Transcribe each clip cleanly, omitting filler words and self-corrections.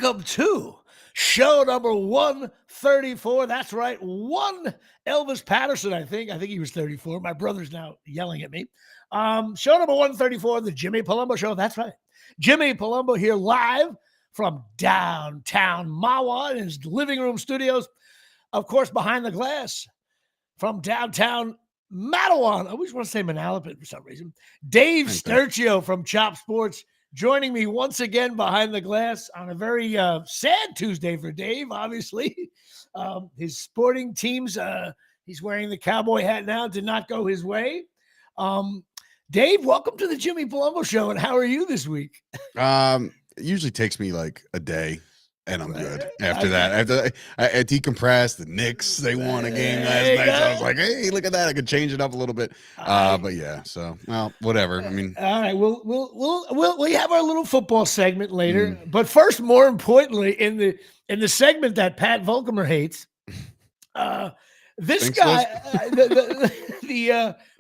welcome to show number 134. That's right, one Elvis Patterson, I think. I think he was 34. My brother's now yelling at me. Show number 134, the Jimmy Palumbo Show. That's right. Jimmy Palumbo here live from downtown Mahwah in his living room studios. Of course, behind the glass from downtown Matawan. I always want to say Manalapan for some reason. Dave Sturchio from Chop Sports joining me once again behind the glass on a very sad Tuesday for Dave, obviously. His sporting teams, he's wearing the cowboy hat now, did not go his way. Dave, welcome to the Jimmy Palumbo Show, and how are you this week? It usually takes me like a day, and I'm good. After that, I decompressed. The Knicks, they won a game last night. So I was like, hey, look at that. I could change it up a little bit. But yeah, so well, whatever. I mean, all right, we have our little football segment later. But first, more importantly, in the segment that Pat Volkamer hates, this guy,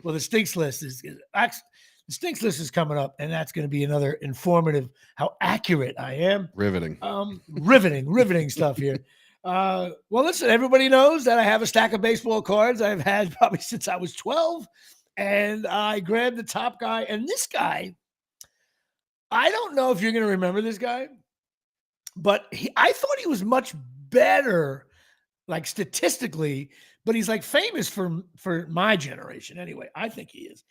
the stinks list is actually. The stinks list is coming up, and that's going to be another informative, how accurate I am. Riveting. Riveting stuff here. Well, listen, everybody knows that I have a stack of baseball cards I've had probably since I was 12, and I grabbed the top guy. And this guy, I don't know if you're going to remember this guy, but I thought he was much better, like statistically, but he's like famous for my generation anyway. I think he is.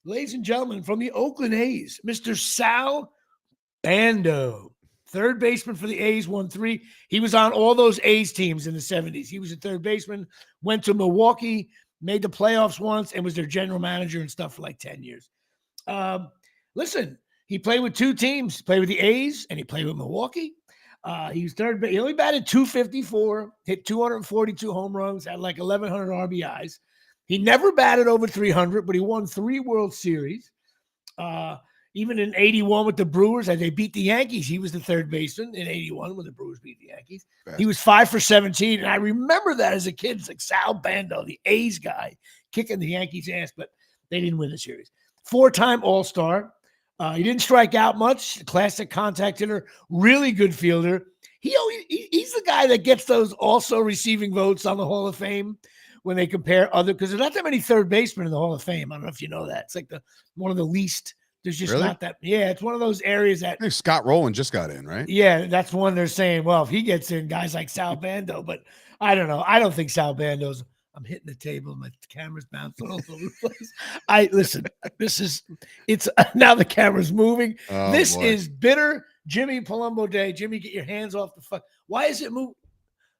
Ladies and gentlemen, from the Oakland A's, Mr. Sal Bando, third baseman for the A's, won 3. He was on all those A's teams in the 70s. He was a third baseman, went to Milwaukee, made the playoffs once, and was their general manager and stuff for like 10 years. Listen, he played with 2 teams. He played with the A's, and he played with Milwaukee. He was third base. He only batted .254, hit 242 home runs, had like 1,100 RBIs. He never batted over 300, but he won 3 World Series. Even in 81 with the Brewers, as they beat the Yankees, he was the third baseman in 81 when the Brewers beat the Yankees. He was 5 for 17, and I remember that as a kid. It's like Sal Bando, the A's guy, kicking the Yankees' ass, but they didn't win the series. 4-time All-Star. He didn't strike out much. Classic contact hitter, really good fielder. He's the guy that gets those also receiving votes on the Hall of Fame. When they compare other, because there's not that many third basemen in the Hall of Fame. I don't know if you know that. It's like one of the least. There's just not that. Yeah, it's one of those areas that. I think Scott Rowland just got in, right? Yeah, that's one they're saying. Well, if he gets in, guys like Sal Bando, but I don't know. I don't think Sal Bando's. I'm hitting the table. My camera's bouncing all over the place. Listen. It's now the camera's moving. Oh, this boy. Is bitter Jimmy Palumbo Day. Jimmy, get your hands off the fuck. Why is it moving?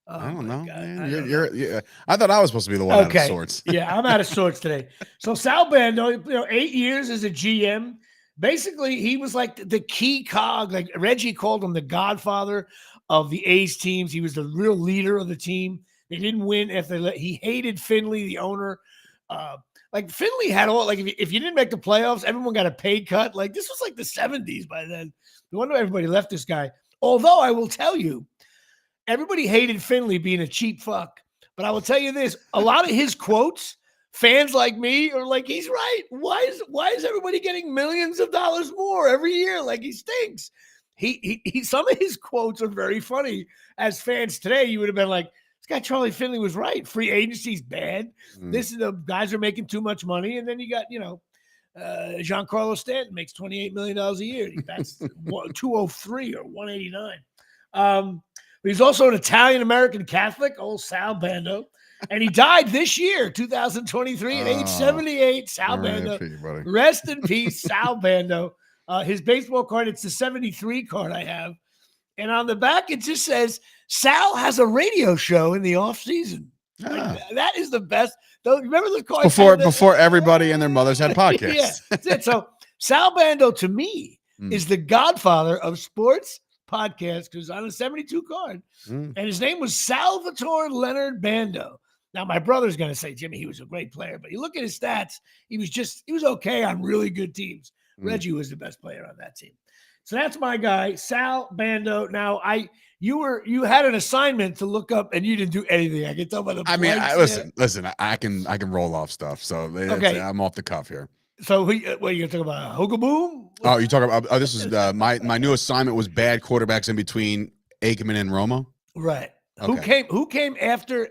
Oh, I don't know, man. I thought I was supposed to be the one out of sorts. Yeah, I'm out of sorts today. So Sal Bando, 8 years as a GM. Basically, he was like the key cog. Like Reggie called him the godfather of the A's teams. He was the real leader of the team. They didn't win he hated Finley, the owner. Like Finley had all like if you didn't make the playoffs, everyone got a pay cut. Like this was like the 70s by then. No wonder everybody left this guy. Although I will tell you, everybody hated Finley being a cheap fuck. But I will tell you this, a lot of his quotes, fans like me are like, he's right. Why is everybody getting millions of dollars more every year? Like he stinks. He some of his quotes are very funny. As fans today, you would have been like, this guy Charlie Finley was right. Free agency's bad. This is the guys are making too much money. And then you got, Giancarlo Stanton makes $28 million a year. That's 203 or 189. He's also an Italian-American Catholic, old Sal Bando. And he died this year, 2023, at age 78. Sal Bando. Rest in peace, Sal Bando. His baseball card, it's the 73 card I have. And on the back, it just says, Sal has a radio show in the off-season. Like, that is the best. Remember the card? Before everybody and their mothers had podcasts. Yeah, that's it. So Sal Bando, to me, is the godfather of sports podcast because on a 72 card, and his name was Salvatore Leonard Bando. Now, my brother's going to say, Jimmy, he was a great player, but you look at his stats, he was okay on really good teams. Reggie was the best player on that team. So that's my guy, Sal Bando. Now, you had an assignment to look up, and you didn't do anything. I can tell by the. I mean, listen. I can roll off stuff. So okay. I'm off the cuff here. So what are you gonna talk about? Hogaboom? Oh, you talking about? Oh, this is my new assignment was bad quarterbacks in between Aikman and Romo. Right. Okay. Who came after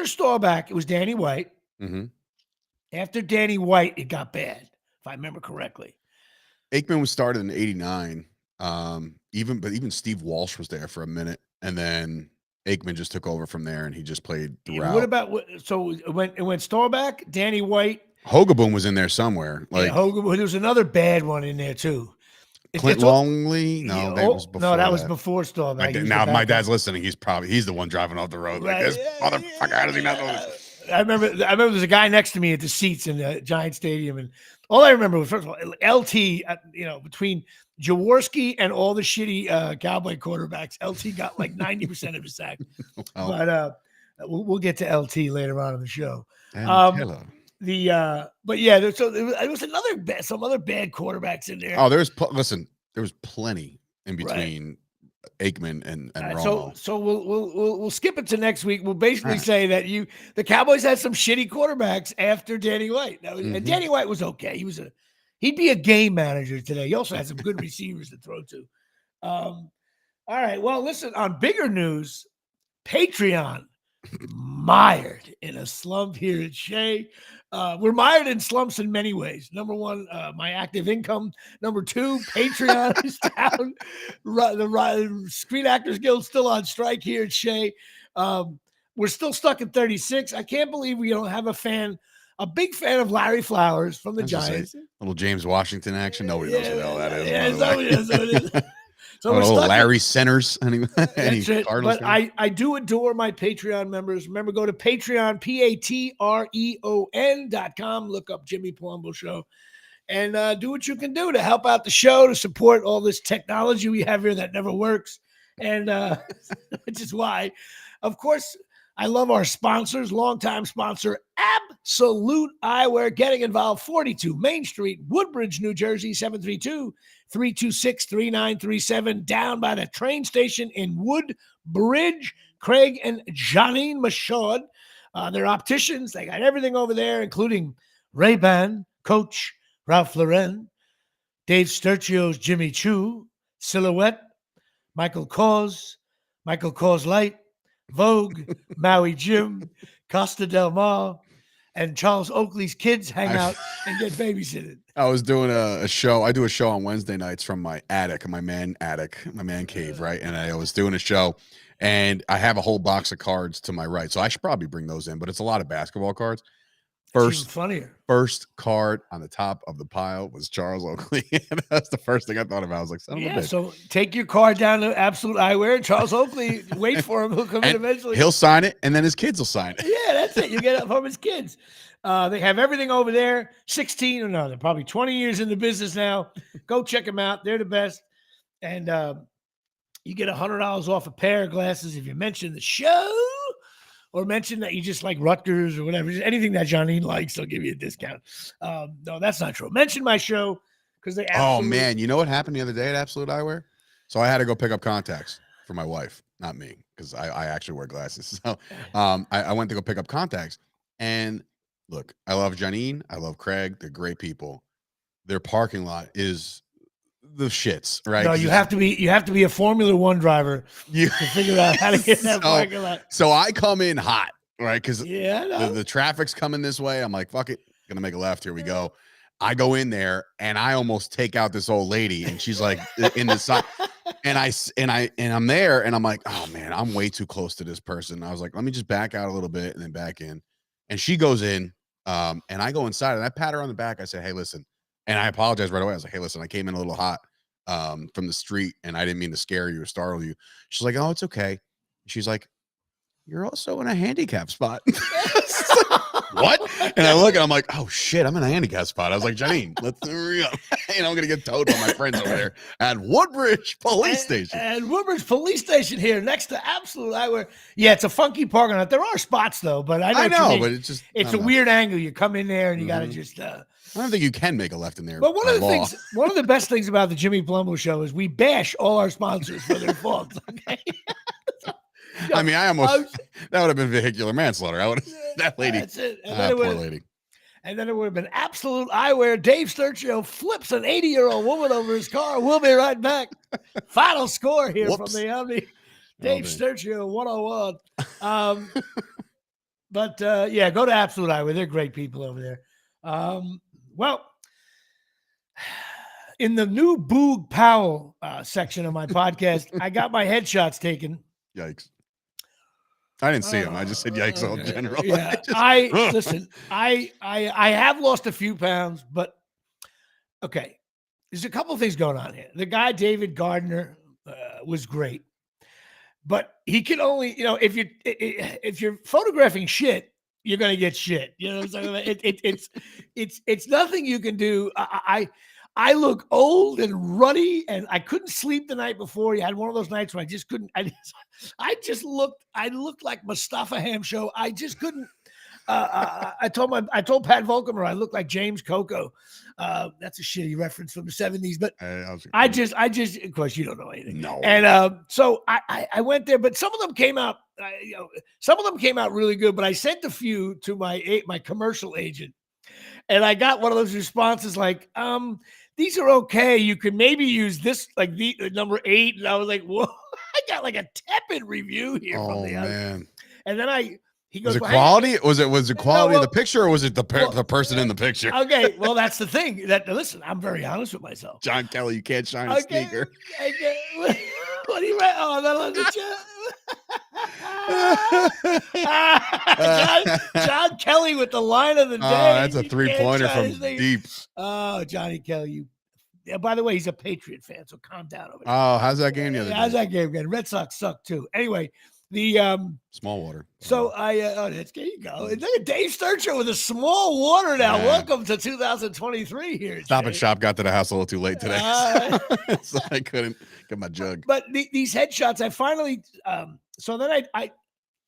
Staubach? It was Danny White. Mm-hmm. After Danny White, it got bad, if I remember correctly. Aikman was started in '89. Even Steve Walsh was there for a minute, and then Aikman just took over from there, and he just played throughout. What about so it went Staubach, Danny White, Hogaboom was in there somewhere. Like Hogaboom. There was another bad one in there too. Clint Longley? No, that was before. No, that was before Staubach. Now my dad's listening. He's the one driving off the road. Like this motherfucker. How does he not know this? I remember there's a guy next to me at the seats in the Giant Stadium, and all I remember was, first of all, LT. Between Jaworski and all the shitty Cowboy quarterbacks, LT got like 90% of his sack. Wow. But we'll get to LT later on in the show. But yeah, so it was some other bad quarterbacks in there. Oh, there was plenty in between Aikman and Romo. So we'll skip it to next week. We'll basically say that the Cowboys had some shitty quarterbacks after Danny White. Now, and Danny White was okay. He'd be a game manager today. He also had some good receivers to throw to. All right. Well, listen, on bigger news, Patreon mired in a slump here at Shea. We're mired in slumps in many ways. Number one, my active income. Number two, Patreon is down. The Screen Actors Guild still on strike here at Shea. We're still stuck at 36. I can't believe we don't have a big fan of Larry Flowers from the Giants. Little James Washington action. Nobody knows who the hell that is. Yeah, so we're stuck Larry Centers. But I do adore my Patreon members. Remember, go to Patreon, Patreon.com. Look up Jimmy Palumbo Show and do what you can do to help out the show, to support all this technology we have here that never works. And which is why, of course, I love our sponsors, longtime sponsor, Absolute Eyewear. Getting involved, 42 Main Street, Woodbridge, New Jersey, 732-326-3937, down by the train station in Woodbridge. Craig and Janine Michaud, they're opticians. They got everything over there, including Ray-Ban, Coach, Ralph Lauren, Dave Sturchio's Jimmy Choo, Silhouette, Michael Kors Light, Vogue, Maui Jim, Costa Del Mar, and Charles Oakley's kids hang out and get babysitted. I was doing a show. I do a show on Wednesday nights from my man cave, right? And I was doing a show, and I have a whole box of cards to my right. So I should probably bring those in, but it's a lot of basketball cards. First card on the top of the pile was Charles Oakley. That's the first thing I thought about. I was like, son of a bitch. So take your card down to Absolute Eyewear. Charles Oakley, wait for him. He'll come in eventually. He'll sign it, and then his kids will sign it. Yeah, that's it. You get it from his kids. They have everything over there. They're probably 20 years in the business now. Go check them out. They're the best. And you get $100 off a pair of glasses if you mention the show. Or mention that you just like Rutgers or whatever. Just anything that Janine likes, they'll give you a discount. No, that's not true. Mention my show because they Oh, man. You know what happened the other day at Absolute Eyewear? So I had to go pick up contacts for my wife, not me, because I actually wear glasses. So I went to go pick up contacts. And look, I love Janine. I love Craig. They're great people. Their parking lot is the shits, right? No, you have to be a Formula One driver to figure out how to get that parking lot. So I come in hot, right? Because the traffic's coming this way. I'm like, fuck it, gonna make a left. Here we go. I go in there and I almost take out this old lady, and she's like in the side, and I'm there, and I'm like, oh man, I'm way too close to this person. I was like, let me just back out a little bit and then back in. And she goes in, and I go inside, and I pat her on the back. I say, hey, listen. And I apologize right away. I was like, hey, listen, I came in a little hot from the street, and I didn't mean to scare you or startle you. She's like, oh, it's okay. She's like, you're also in a handicap spot. What? And I look, and I'm like, oh, shit, I'm in a handicap spot. I was like, Janine, let's hurry up. I'm going to get towed by my friends over there at Woodbridge Police Station. And Woodbridge Police Station here next to Absolute Eyewear. Yeah, it's a funky parking lot. There are spots, though, but I know but it's a weird angle. You come in there, and you got to just... I don't think you can make a left in there. But one of the best things about the Jimmy Palumbo Show is we bash all our sponsors for their faults. Okay. I mean, that would have been vehicular manslaughter. That lady. That's it. Poor lady. And then it would have been absolute eyewear. Dave Sturchio flips an 80-year-old woman over his car. We'll be right back. Final score here from the Omni. Dave Sturchio 101. But yeah, go to Absolute Eyewear. They're great people over there. Well, in the new Boog Powell section of my podcast, I got my headshots taken. Yikes. I didn't see him. I just said yikes all general. Yeah. Listen, I have lost a few pounds, but okay. There's a couple of things going on here. The guy, David Gardner, was great. But he can only, if you're photographing shit, you're gonna get shit. You know what I'm saying? It's nothing you can do. I look old and ruddy, and I couldn't sleep the night before. You had one of those nights where I just couldn't. I looked like Mustafa Hamsho. I just couldn't. I told Pat Volckermer I looked like James Coco. That's a shitty reference from the 70s, but I just, of course, you don't know anything. No. And so I went there, but some of them came out. Some of them came out really good. But I sent a few to my commercial agent, and I got one of those responses like, these are okay. You could maybe use this, like the number 8. And I was like, whoa, I got like a tepid review here from the man. And then he goes, was it quality? Was it quality of the picture, or was it the person in the picture? Okay, well, that's the thing. Listen, I'm very honest with myself. John Kelly, you can't shine a sneaker. What do you write? Oh, that on the chat. John Kelly with the line of the day. Oh, that's a 3-pointer from deep. Oh, Johnny Kelly, by the way, he's a Patriot fan, so calm down over there. Oh, how's that game the other day? How's that game going? Red Sox suck too. Anyway, the small water. So there you go. And look at Dave Sturchio with a small water now. Yeah. Welcome to 2023 here. Stop and Shop got to the house a little too late today, so I couldn't get my jug. But these headshots, I finally. So then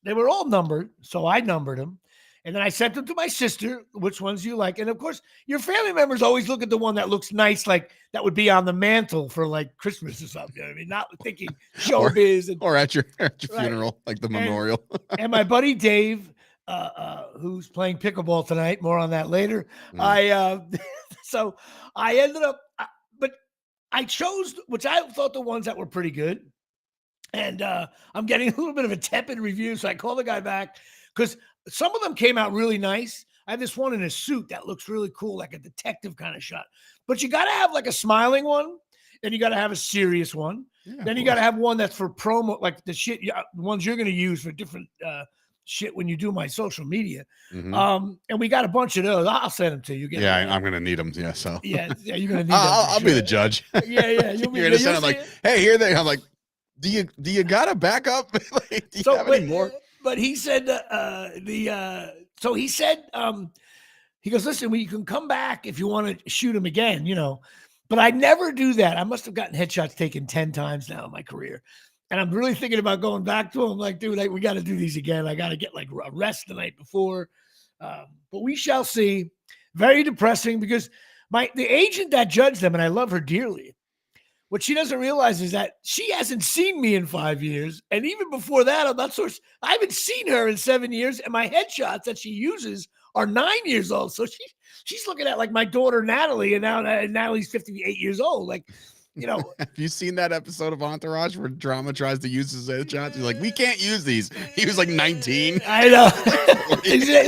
they were all numbered, so I numbered them. And then I sent them to my sister, which ones you like. And of course, your family members always look at the one that looks nice, like that would be on the mantle for like Christmas or something. You know what I mean? Not thinking showbiz. Or at your funeral, like the memorial. And my buddy Dave, who's playing pickleball tonight, more on that later. So I ended up, but I chose, which I thought the ones that were pretty good. And I'm getting a little bit of a tepid review. So I called the guy back because some of them came out really nice. I have this one in a suit that looks really cool, like a detective kind of shot. But you got to have like a smiling one. Then you got to have a serious one. Yeah, then you got to have one that's for promo, like the shit, ones you're going to use for different shit when you do my social media. Mm-hmm. And we got a bunch of those. I'll send them to you. I'm going to need them. Yeah. So yeah, you're going to need them. I'll be the judge. Yeah. You're going to send them like, hey, here they. I'm like, do you got a backup? Like, do you have any more? But he said so he said he goes, listen, you can come back if you want to shoot him again, but I never do that. I must have gotten headshots taken 10 times now in my career, and I'm really thinking about going back to him. Like, dude, we got to do these again. I got to get like a rest the night before, but we shall see. Very depressing because the agent that judged them, and I love her dearly. What she doesn't realize is that she hasn't seen me in 5 years. And even before that, I haven't seen her in 7 years. And my headshots that she uses are 9 years old. So she's looking at like my daughter, Natalie, and now Natalie's 58 years old. Like, have you seen that episode of Entourage where Drama tries to use his headshots? He's like, we can't use these. He was like 19. I know.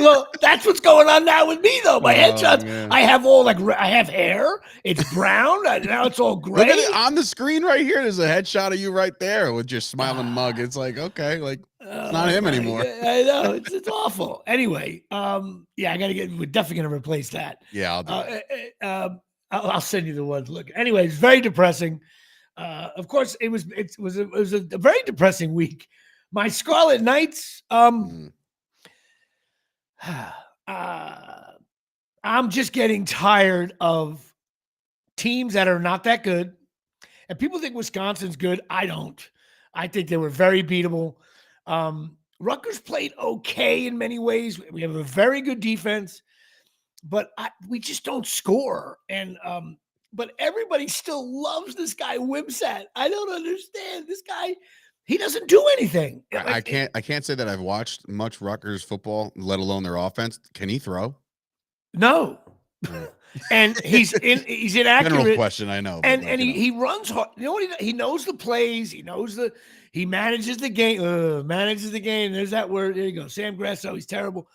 Well, that's what's going on now with me, though. My headshots, man. I have I have hair. It's brown. Now it's all gray. Look at it on the screen right here. There's a headshot of you right there with your smiling mug. It's like, okay, like it's not him anymore. I know. It's awful. Anyway, we're definitely going to replace that. Yeah, I'll do it. I'll send you the ones. Look, anyway, it's very depressing. Of course, it was a very depressing week. My Scarlet Knights. I'm just getting tired of teams that are not that good. And people think Wisconsin's good. I don't. I think they were very beatable. Rutgers played okay in many ways. We have a very good defense. But we just don't score, and but everybody still loves this guy Wimsatt. I don't understand this guy. He doesn't do anything. I can't say that I've watched much Rutgers football, let alone their offense. Can he throw? No. And he's inaccurate. General question, I know. And he runs hard. You know what he knows the plays. He manages the game. Manages the game. There's that word. There you go. Sam Grasso. He's terrible.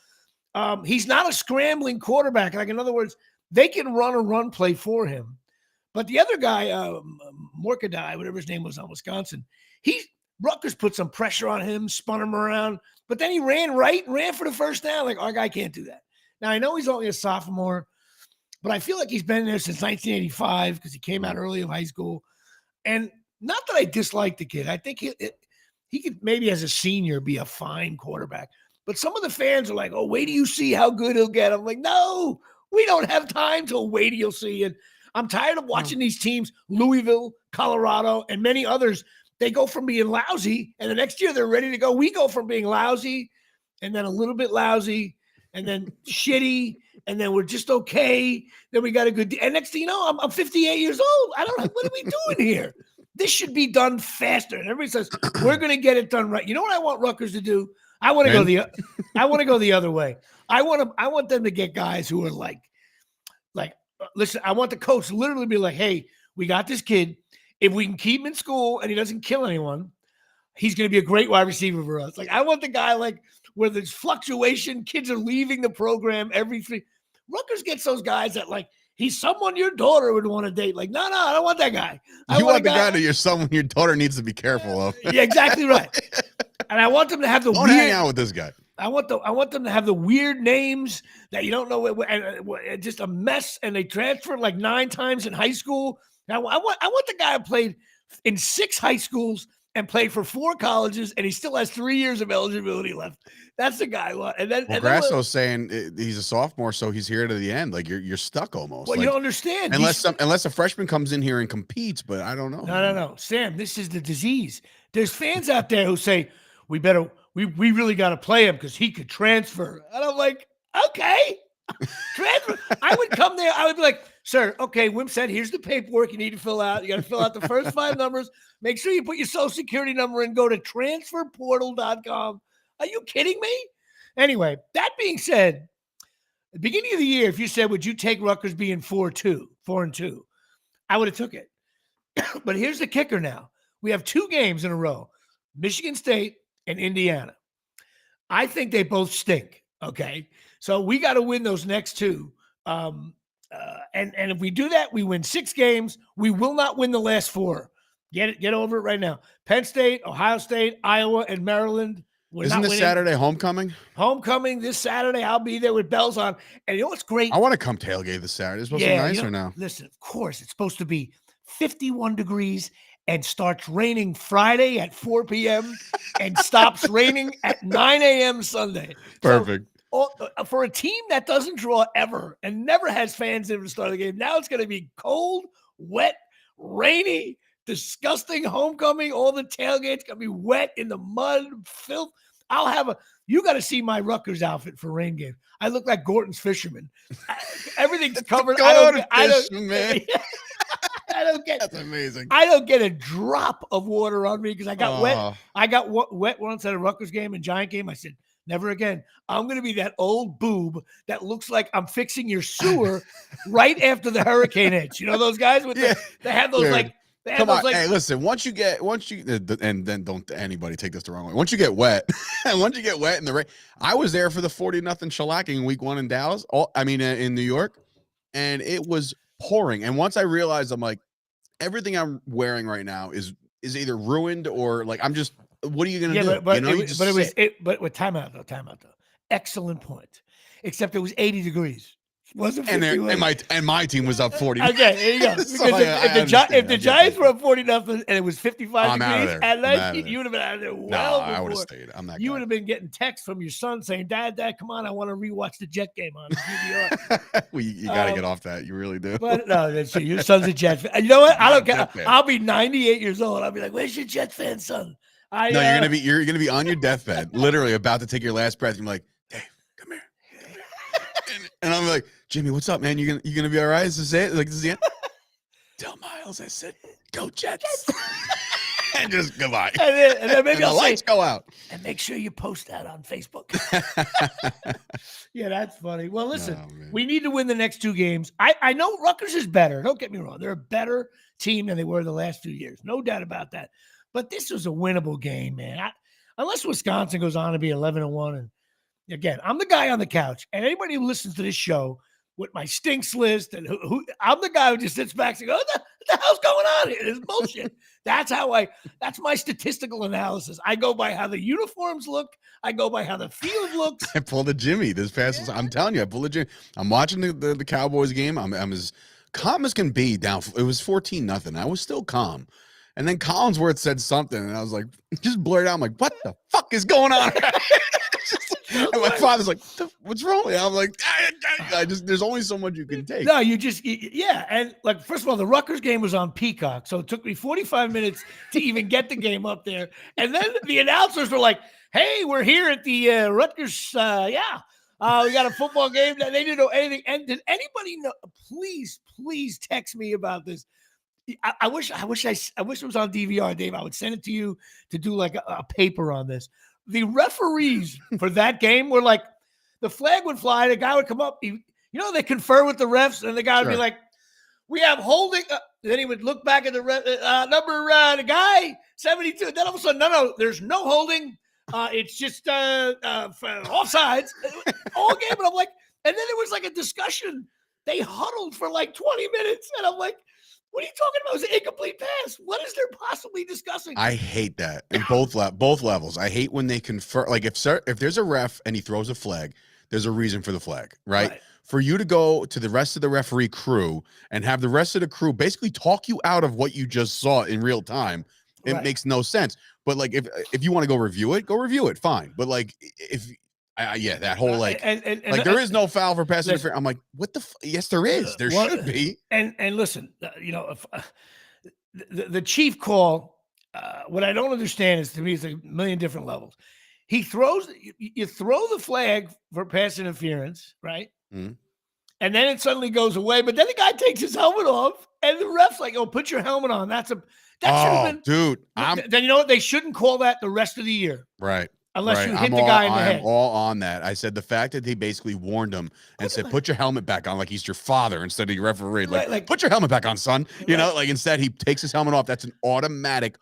He's not a scrambling quarterback. Like, in other words, they can run a run play for him. But the other guy, Morkadai, whatever his name was on Wisconsin, Rutgers put some pressure on him, spun him around, but then he ran for the first down. Like, our guy can't do that. Now, I know he's only a sophomore, but I feel like he's been there since 1985 because he came out early of high school. And not that I dislike the kid. I think he could maybe as a senior be a fine quarterback. But some of the fans are like, oh, wait till you see how good he'll get. I'm like, no, we don't have time to wait till you'll see it. I'm tired of watching these teams, Louisville, Colorado, and many others. They go from being lousy, and the next year they're ready to go. We go from being lousy, and then a little bit lousy, and then shitty, and then we're just okay. Then we got a good – and next thing you know, I'm 58 years old. I don't know. What are we doing here? This should be done faster. And everybody says, we're going to get it done right. You know what I want Rutgers to do? I want to go the other way. I want them to get guys who are like, listen, I want the coach to literally be like, hey, we got this kid. If we can keep him in school and he doesn't kill anyone, he's going to be a great wide receiver for us. Like, I want the guy like where there's fluctuation, kids are leaving the program every three. Rutgers gets those guys that like, he's someone your daughter would want to date. Like, no, I don't want that guy. You want the guy that you're someone your daughter needs to be careful of. Yeah, exactly right. And I want them to have the don't hang out with this guy. I want them to have the weird names that you don't know, and just a mess. And they transferred like 9 times in high school. Now I want the guy who played in 6 high schools and played for 4 colleges, and he still has 3 years of eligibility left. That's the guy I want. And then Grasso's saying he's a sophomore, so he's here to the end. Like you're stuck almost. Well, like, you don't understand. Unless a freshman comes in here and competes, but I don't know. No, Sam. This is the disease. There's fans out there who say we really got to play him because he could transfer. And I'm like, okay, transfer. I would come there. I would be like, sir, okay, Wimp said, here's the paperwork you need to fill out. You got to fill out the first 5 numbers. Make sure you put your social security number in. Go to transferportal.com. Are you kidding me? Anyway, that being said, at the beginning of the year, if you said, would you take Rutgers being 4-2, I would have took it. But here's the kicker now. We have 2 games in a row, Michigan State and Indiana. I think they both stink, okay? So we got to win those next 2. And if we do that, we win 6 games. We will not win the last 4. Get over it right now. Penn State, Ohio State, Iowa, and Maryland. Isn't this Saturday homecoming? Homecoming this Saturday. I'll be there with bells on. And you know what's great? I want to come tailgate this Saturday. It's supposed to be nice or no? Listen, of course, it's supposed to be 51 degrees and starts raining Friday at 4 p.m. and stops raining at 9 a.m. Sunday. Perfect. So, for a team that doesn't draw ever and never has fans in the start of the game, now it's going to be cold, wet, rainy, disgusting homecoming. All the tailgates going to be wet in the mud, filth. You got to see my Rutgers outfit for rain game. I look like Gorton's fisherman. Everything's covered. That's amazing. I don't get a drop of water on me because I got wet. I got wet once at a Rutgers game and Giant game. I said, never again. I'm going to be that old boob that looks like I'm fixing your sewer right after the hurricane hits. You know those guys they have those like. Come on, hey, listen. Once you and then don't anybody take this the wrong way. Once you get wet, in the rain, I was there for the 40-0 shellacking week 1 in Dallas. In New York, and it was pouring. And once I realized, I'm like, everything I'm wearing right now is either ruined or like I'm just. What are you gonna do? But with timeout though. Excellent point. Except it was 80 degrees. Wasn't and my team was up 40. Okay, there you go. Because if the Giants were up 40-0 and it was 55 degrees at night, you would have been out of there well before. I would have stayed. I'm that guy. You would have been getting texts from your son saying, Dad, come on, I want to rewatch the Jet game on DVR. You got to get off that. You really do. But no, your son's a Jet fan. You know what? I don't care. I'll be 98 years old. I'll be like, where's your Jet fan son? You're gonna be on your deathbed, literally about to take your last breath. You're like, Dave, come here. And I'm like, Jimmy, what's up, man? You gonna be all right? Is this it? Like, this is the end? Tell Miles I said, go Jets. And just goodbye. And then maybe the I'll lights say, go out. and make sure you post that on Facebook. Yeah, that's funny. Well, listen, we need to win the next 2 games. I know Rutgers is better. Don't get me wrong. They're a better team than they were the last 2 years. No doubt about that. But this was a winnable game, man. Unless Wisconsin goes on to be 11-1. And again, I'm the guy on the couch. And anybody who listens to this show with my stinks list and who I'm the guy who just sits back and goes, what the hell's going on here? It's bullshit. That's my statistical analysis. I go by how the uniforms look. I go by how the field looks. I pulled a Jimmy this past. I'm telling you, I pulled a Jimmy. I'm watching the Cowboys game. I'm as calm as can be down. It was 14-0. I was still calm. And then Collinsworth said something, and I was like, just blurted out. I'm like, what the fuck is going on? And my father's like, what's wrong with you? I'm like, there's only so much you can take. No, yeah. And like, first of all, the Rutgers game was on Peacock. So it took me 45 minutes to even get the game up there. And then the announcers were like, hey, we're here at the Rutgers. We got a football game. They didn't know anything. And did anybody know? Please text me about this. I wish it was on DVR, Dave. I would send it to you to do like a paper on this. The referees for that game were like, the flag would fly, the guy would come up. They confer with the refs, and the guy would be like, we have holding. Then he would look back at the the guy 72. Then all of a sudden, no, there's no holding. It's just offsides all game. And I'm like, and then there was like a discussion. They huddled for like 20 minutes, and I'm like, what are you talking about? It was an incomplete pass. What is there possibly discussing? I hate that in both levels. I hate when they confer. Like if there's a ref and he throws a flag, there's a reason for the flag, right? For you to go to the rest of the referee crew and have the rest of the crew basically talk you out of what you just saw in real time, it makes no sense. But like if you want to go review it, fine. But like that whole there is no foul for pass interference. I'm like, what the? Yes, there is. There should be. And listen, if the chief call, what I don't understand is, to me, it's a million different levels. He throws, you throw the flag for pass interference, right? Mm-hmm. And then it suddenly goes away. But then the guy takes his helmet off, and the ref's like, "Oh, put your helmet on." That should have been, dude. Then you know what? They shouldn't call that the rest of the year, right? Unless you hit the guy in the head. I'm all on that. I said the fact that he basically warned him and said, put your helmet back on, like he's your father instead of your referee. Like, put your helmet back on, son. Instead he takes his helmet off. That's an automatic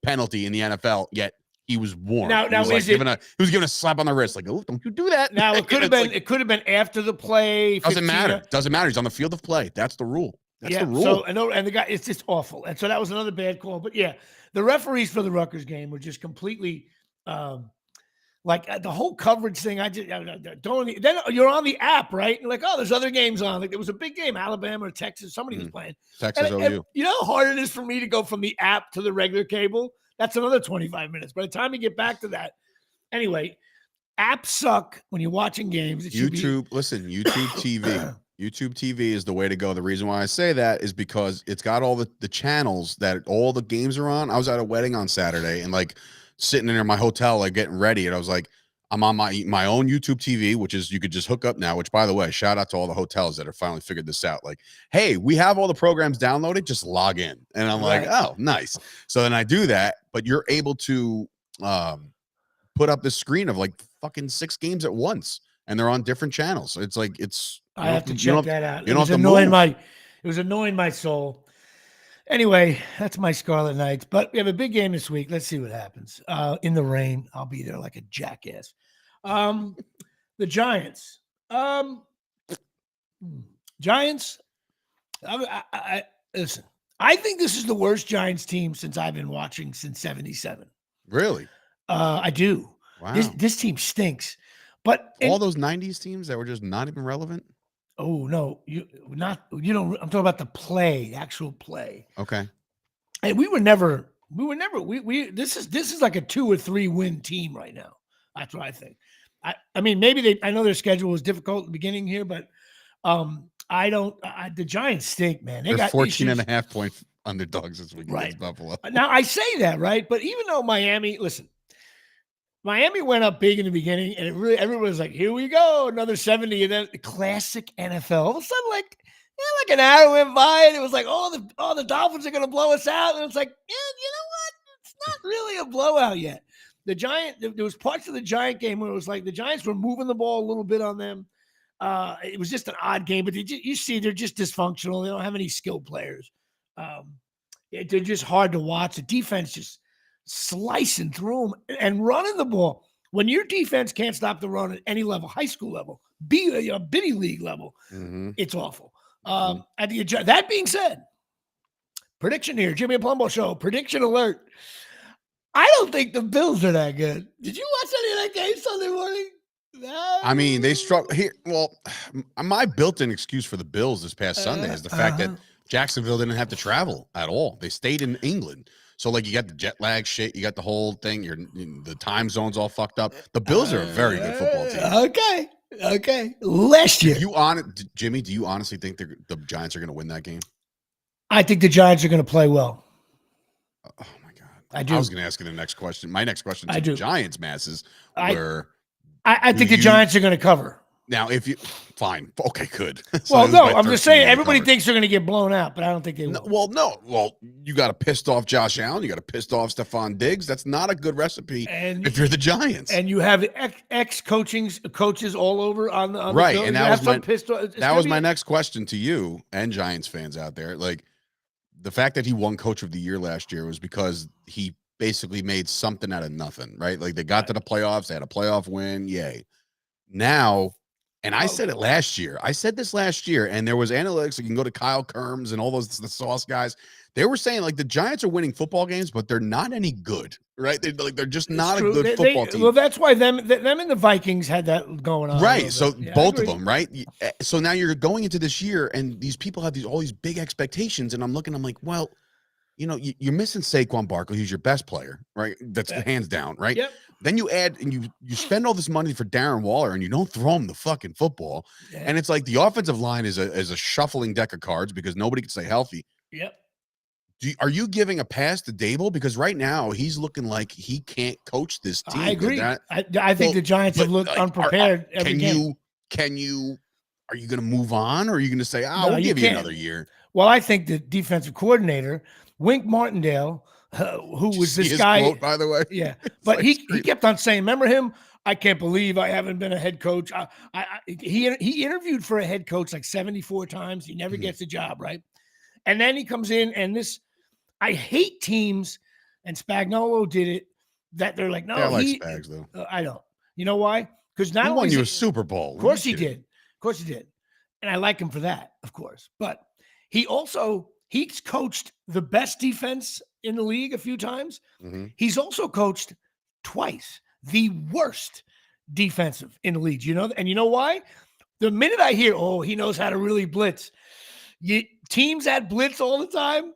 penalty in the NFL, yet he was warned. He was given a slap on the wrist, like, oh, don't you do that. Now it could have been after the play. Doesn't matter. He's on the field of play. That's the rule. That's the rule. So and the guy, it's just awful. And so that was another bad call. But yeah, the referees for the Rutgers game were just completely the whole coverage thing. I just don't. Then you're on the app, right? You're like, oh, there's other games on. Like there was a big game, Alabama or Texas. Somebody was playing. Texas OU. You know how hard it is for me to go from the app to the regular cable? That's another 25 minutes. By the time you get back to that, anyway, apps suck when you're watching games. YouTube TV. YouTube TV is the way to go. The reason why I say that is because it's got all the channels that all the games are on. I was at a wedding on Saturday and like sitting in my hotel, like getting ready. And I was like, I'm on my own YouTube TV, which is, you could just hook up now, which by the way, shout out to all the hotels that have finally figured this out. Like, hey, we have all the programs downloaded, just log in. And I'm like, oh, nice. So then I do that, but you're able to put up this screen of like fucking 6 games at once. And they're on different channels. So it's like, I have to check that out. It was annoying my soul. Anyway, that's my Scarlet Knights. But we have a big game this week. Let's see what happens. In the rain, I'll be there like a jackass. The Giants. Giants. Listen, I think this is the worst Giants team since I've been watching since ’77. Really? I do. Wow. This team stinks. But all those '90s teams that were just not even relevant. Oh no, I'm talking about the play, actual play. Okay. And this is like a 2 or 3 win team right now. That's what I think. I mean, maybe I know their schedule was difficult at the beginning here, but the Giants stink, man. They're 14.5 point underdogs this week against Buffalo. Now I say that, right? But even though Miami went up big in the beginning, and everyone was like, "Here we go, another 70," and then classic NFL. All of a sudden, like like an hour went by, and it was like, oh, the Dolphins are going to blow us out, and it's like, yeah, you know what? It's not really a blowout yet. There was parts of the Giant game where it was like the Giants were moving the ball a little bit on them. It was just an odd game, but you see they're just dysfunctional. They don't have any skilled players. They're just hard to watch. The defense just slicing through them and running the ball. When your defense can't stop the run at any level, high school level, bitty league level, it's awful. That being said, prediction here, Jimmy and Palumbo show, prediction alert. I don't think the Bills are that good. Did you watch any of that game Sunday morning? No. I mean, they struggle here. Well, my built-in excuse for the Bills this past Sunday is the fact that Jacksonville didn't have to travel at all. They stayed in England. So, like, you got the jet lag shit. You got the whole thing. The time zone's all fucked up. The Bills are a very good football team. Okay. Last year. Jimmy, do you honestly think the Giants are going to win that game? I think the Giants are going to play well. Oh, my God. I do. I was going to ask you the next question. My next question to the Giants masses were... I think the Giants are going to cover. Now, fine. Okay, good. Well, no, I'm just saying everybody thinks they're going to get blown out, but I don't think they will. Well, you got a pissed off Josh Allen. You got a pissed off Stephon Diggs. That's not a good recipe if you're the Giants. And you have coaches all over on the right. field. And that was my next question to you and Giants fans out there. Like, the fact that he won Coach of the Year last year was because he basically made something out of nothing, right? Like, they got to the playoffs, they had a playoff win, yay. Now, and I said it last year. I said this last year, and there was analytics. You can go to Kyle Kerms and all the Sauce guys. They were saying, like, the Giants are winning football games, but they're not any good, right? They're just not a good football team. Well, that's why them and the Vikings had that going on. Right. So both of them, right? So now you're going into this year, and these people have all these big expectations, and I'm like, well, you know, you're missing Saquon Barkley, who's your best player, right? That's hands down, right? Yep. Then you add and you spend all this money for Darren Waller, and you don't throw him the fucking football. Yeah. And it's like the offensive line is a shuffling deck of cards because nobody can stay healthy. Yep. Are you giving a pass to Dable? Because right now he's looking like he can't coach this team. I agree. I think the Giants have looked unprepared. Are you going to move on, or are you going to say, we'll give you another year? Well, I think the defensive coordinator, Wink Martindale, who was this guy, quote, by the way. Yeah, but he kept on saying, remember him? I can't believe I haven't been a head coach. He interviewed for a head coach like 74 times. He never gets the job, right? And then he comes in, and I hate teams, and Spagnuolo did it, that they're like, no, I like Spags, though. I don't. You know why? Because not he only won you a Super Bowl. Of course he did. Of course he did. And I like him for that, of course. But he's coached the best defense in the league a few times. He's also coached twice the worst defensive in the league. You know, and you know why? The minute I hear, he knows how to really blitz. Teams that blitz all the time,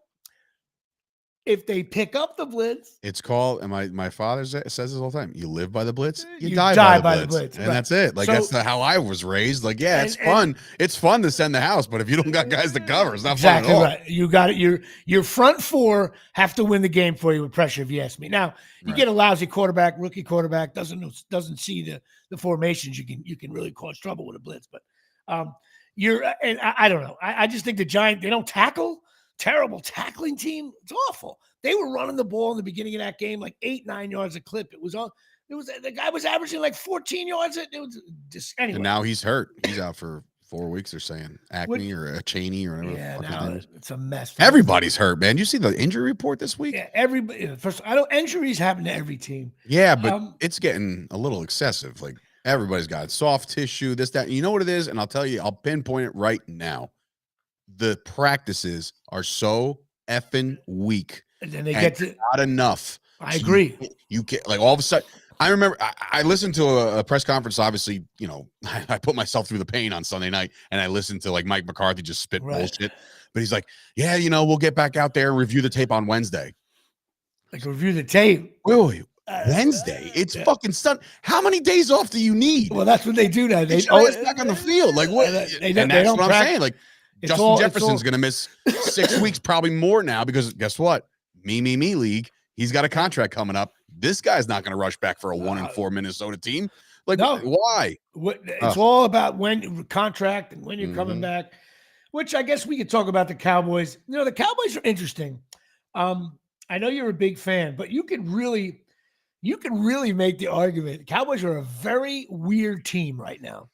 if they pick up the blitz, it's called, and my father says this all the time, you live by the blitz, you die by the blitz. And that's it. Like, that's how I was raised. Like, yeah, it's fun. It's fun to send the house, but if you don't got guys to cover, it's not fun at all. Right. You got it. Your front four have to win the game for you with pressure, if you ask me. Now, you get a lousy quarterback, rookie quarterback, doesn't see the formations, you can really cause trouble with a blitz. But I don't know. I just think the Giants, they don't tackle. Terrible tackling team. It's awful. They were running the ball in the beginning of that game like 8-9 yards a clip. The guy was averaging like 14 yards. It was just anyway. And now he's hurt. He's out for 4 weeks. They're saying acne or a Cheney or whatever. Yeah, now it's a mess. Everybody's hurt, man. You see the injury report this week? Yeah, everybody. Injuries happen to every team. Yeah, but it's getting a little excessive. Like, everybody's got soft tissue, this, that. You know what it is? And I'll tell you, I'll pinpoint it right now. The practices are so effing weak. And then they get to not enough. I agree. You get, like, all of a sudden, I remember I listened to a press conference. Obviously, you know, I put myself through the pain on Sunday night, and I listened to, like, Mike McCarthy just spit bullshit. But he's like, yeah, you know, we'll get back out there and review the tape on Wednesday. Like, review the tape? Wait. Wednesday? It's fucking Sunday. How many days off do you need? Well, that's what they do now. They back on the field. Like, what? And that's what I'm saying. Like, Justin Jefferson's going to miss 6 weeks, probably more now, because guess what? Me league. He's got a contract coming up. This guy's not going to rush back for a 1-4 Minnesota team. Like, no. Why? It's all about when contract and when you're coming back. which I guess we could talk about the Cowboys. The Cowboys are interesting. I know you're a big fan, but you can really make the argument. The Cowboys are a very weird team right now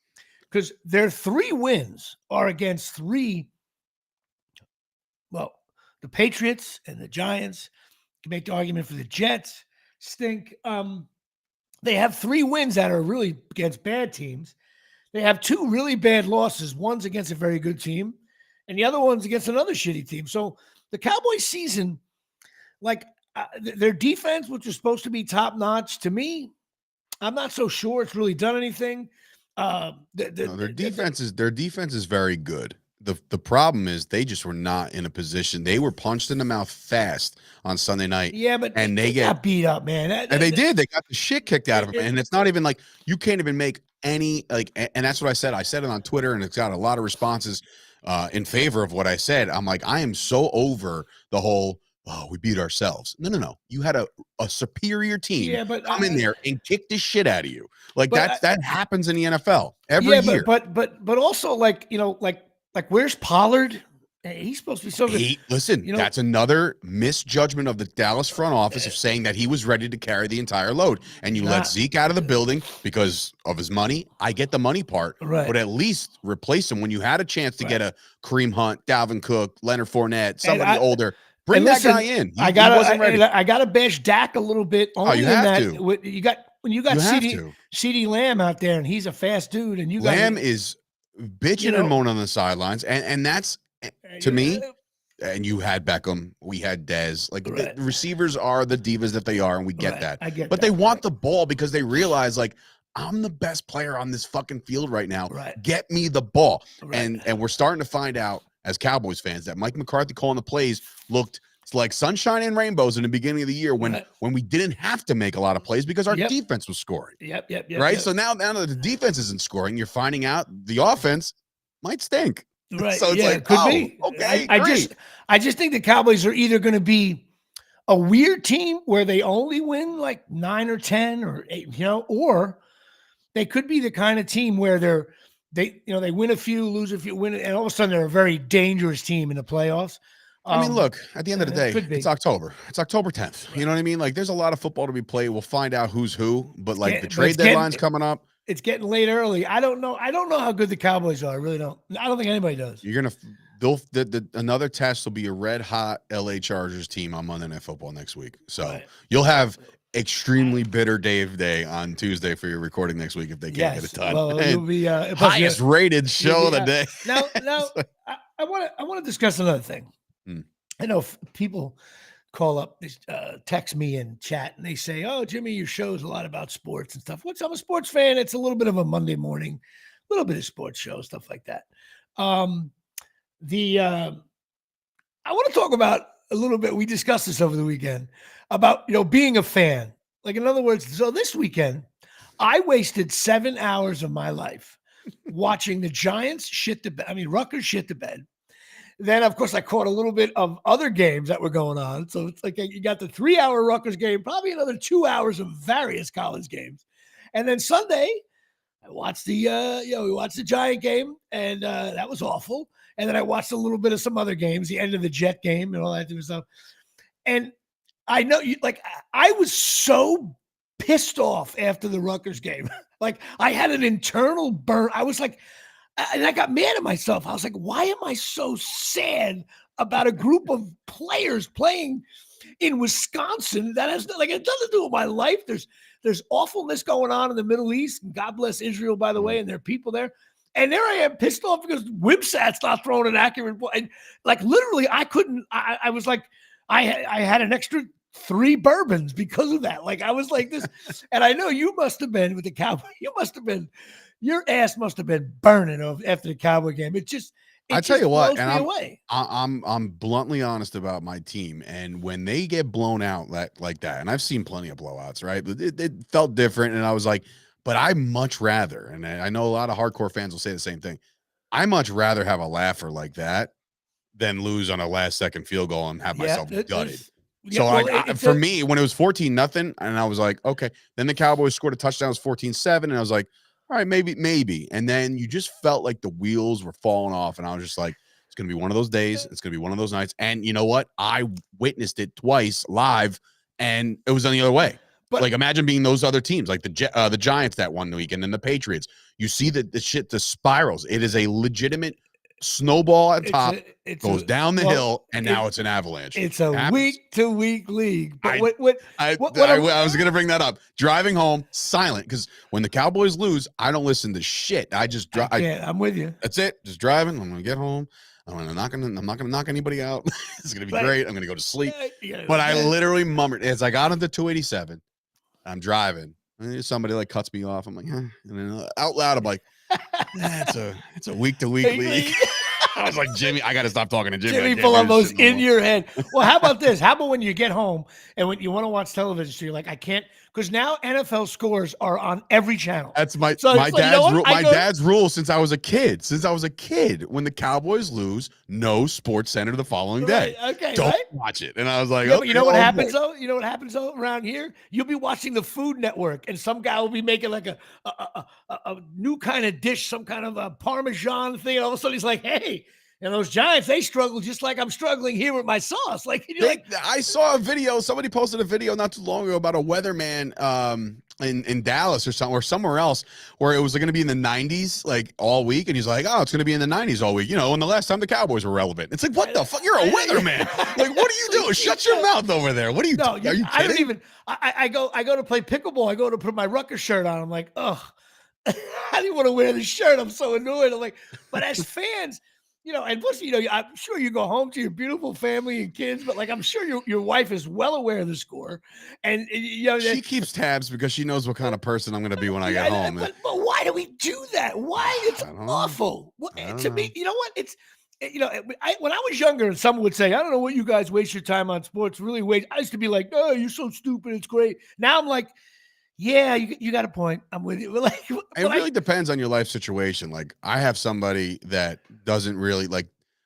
because their 3 wins are against 3. Well, the Patriots and the Giants. You can make the argument for the Jets. Stink. They have 3 wins that are really against bad teams. They have 2 really bad losses. One's against a very good team, and the other one's against another shitty team. So the Cowboys season, their defense, which is supposed to be top notch, to me, I'm not so sure it's really done anything. Their defense is very good. The problem is they just were not in a position. They were punched in the mouth fast on Sunday night. Yeah, but and they got beat up, man. And they did. They got the shit kicked out of them. And it's not even like you can't even make any and that's what I said. I said it on Twitter, and it's got a lot of responses in favor of what I said. I'm like, I am so over the whole, oh, we beat ourselves. No. You had a superior team come in there and kick the shit out of you. That happens in the NFL every year. But also where's Pollard? He's supposed to be so good. Listen, that's another misjudgment of the Dallas front office of saying that he was ready to carry the entire load. And you let Zeke out of the building because of his money. I get the money part, but at least replace him when you had a chance to get a Kareem Hunt, Dalvin Cook, Leonard Fournette, somebody older. Bring that guy in. I gotta bash Dak a little bit. You have to. When you got CeeDee Lamb out there, and he's a fast dude, and Lamb is bitching and moaning on the sidelines, and that's to me. And you had Beckham, we had Dez. The receivers are the divas that they are, and we get that. But they want the ball because they realize I'm the best player on this fucking field right now. Get me the ball. And we're starting to find out as Cowboys fans that Mike McCarthy calling the plays looked like sunshine and rainbows in the beginning of the year when we didn't have to make a lot of plays because our defense was scoring. Right. So now that the defense isn't scoring, you're finding out the offense might stink. Right. So it's could be. Okay. I just think the Cowboys are either going to be a weird team where they only win 9 or 10 or 8, or they could be the kind of team where they win a few, lose a few, win it, and all of a sudden they're a very dangerous team in the playoffs. I mean, look, at the end of the day, it's October. It's October 10th. You know what I mean? There's a lot of football to be played. We'll find out who's who, but the trade deadline's coming up. It's getting late early. I don't know how good the Cowboys are. I really don't. I don't think anybody does. You're gonna another test will be a red hot LA Chargers team on Monday Night Football next week. So you'll have extremely bitter Dave Day on Tuesday for your recording next week if they can't get it done. Well, it'll be highest rated show of the day. Now I want to discuss another thing. I know people call up, text me and chat, and they say, "Oh, Jimmy, your show's a lot about sports and stuff." Which I'm a sports fan. It's a little bit of a Monday morning, a little bit of sports show, stuff like that. I want to talk about a little bit. We discussed this over the weekend about being a fan. In other words, so this weekend, I wasted 7 hours of my life watching the Giants shit the bed. I mean, Rutgers shit the bed. Then, of course, I caught a little bit of other games that were going on. So it's you got the 3-hour Rutgers game, probably another 2 hours of various college games. And then Sunday, I watched we watched the Giant game, and that was awful. And then I watched a little bit of some other games, the end of the Jet game and all that type of stuff. And I know I was so pissed off after the Rutgers game. I had an internal burn. I was and I got mad at myself. I was like, why am I so sad about a group of players playing in Wisconsin that has it doesn't do with my life? There's awfulness going on in the Middle East. And God bless Israel, by the way, and there are people there. And there I am pissed off because Wimsat's not throwing an accurate ball. And literally, I couldn't. I was I had an extra 3 bourbons because of that. I was like this. And I know you must have been with the Cowboys. Your ass must have been burning after the Cowboy game. I tell you what, and I'm bluntly honest about my team. And when they get blown out like that, and I've seen plenty of blowouts, right? But it felt different. And I was like, but I much rather, and I know a lot of hardcore fans will say the same thing. I much rather have a laugher like that than lose on a last-second field goal and have myself gutted. For me, when it was 14-0, and I was like, okay. Then the Cowboys scored a touchdown, it was 14-7, and I was like, all right, maybe. And then you just felt like the wheels were falling off, and I was just like, it's going to be one of those days. It's going to be one of those nights. And you know what? I witnessed it twice live, and it was on the other way. But like, imagine being those other teams, like the Giants that one week, and then the Patriots. You see that the shit, the spirals. It is a legitimate snowball at top, goes down the hill, and now it's an avalanche. It's a week-to-week league. But I was going to bring that up. Driving home, silent, because when the Cowboys lose, I don't listen to shit. I just drive. I'm with you. That's it. Just driving. I'm going to get home. I'm not gonna knock anybody out. It's gonna be great. I'm gonna go to sleep. But I literally mumbled as I got into 287. I'm driving. And somebody like cuts me off. I'm like, and then out loud, I'm like, it's a week-to-week league. I was like, Jimmy, I got to stop talking to Jimmy. Jimmy Palumbo's in your head. Well, how about this? How about when you get home and when you want to watch television, so you're like, I can't, because now NFL scores are on every channel. That's my dad's rule. My dad's rule since I was a kid. When the Cowboys lose, no Sports Center the following day. Okay, don't watch it. And I was like, but you know what happens though? You know what happens though around here? You'll be watching the Food Network, and some guy will be making like a new kind of dish, some kind of a Parmesan thing. And all of a sudden, he's like, hey. And those Giants, they struggle just like I'm struggling here with my sauce. I saw a video. Somebody posted a video not too long ago about a weatherman in Dallas or somewhere else where it was going to be in the 90s like all week. And he's like, oh, it's going to be in the 90s all week. And the last time the Cowboys were relevant. It's like, what the fuck? You're a weatherman. Like, what are you doing? Shut your mouth over there. What are you doing? Are you kidding? I don't even, I go to play pickleball. I go to put my Rutgers shirt on. I'm like, oh, I didn't want to wear the shirt. I'm so annoyed. I'm like, but as fans, and plus, I'm sure you go home to your beautiful family and kids, but like, I'm sure your wife is well aware of the score. And, she keeps tabs because she knows what kind of person I'm going to be when I get home. But why do we do that? Why? It's awful. To me, you know what? It's, when I was younger, someone would say, I don't know what you guys waste your time on sports. Really waste. I used to be like, oh, you're so stupid. It's great. Now I'm like, yeah, you got a point. I'm with you. It really depends on your life situation. Like, I have somebody that doesn't really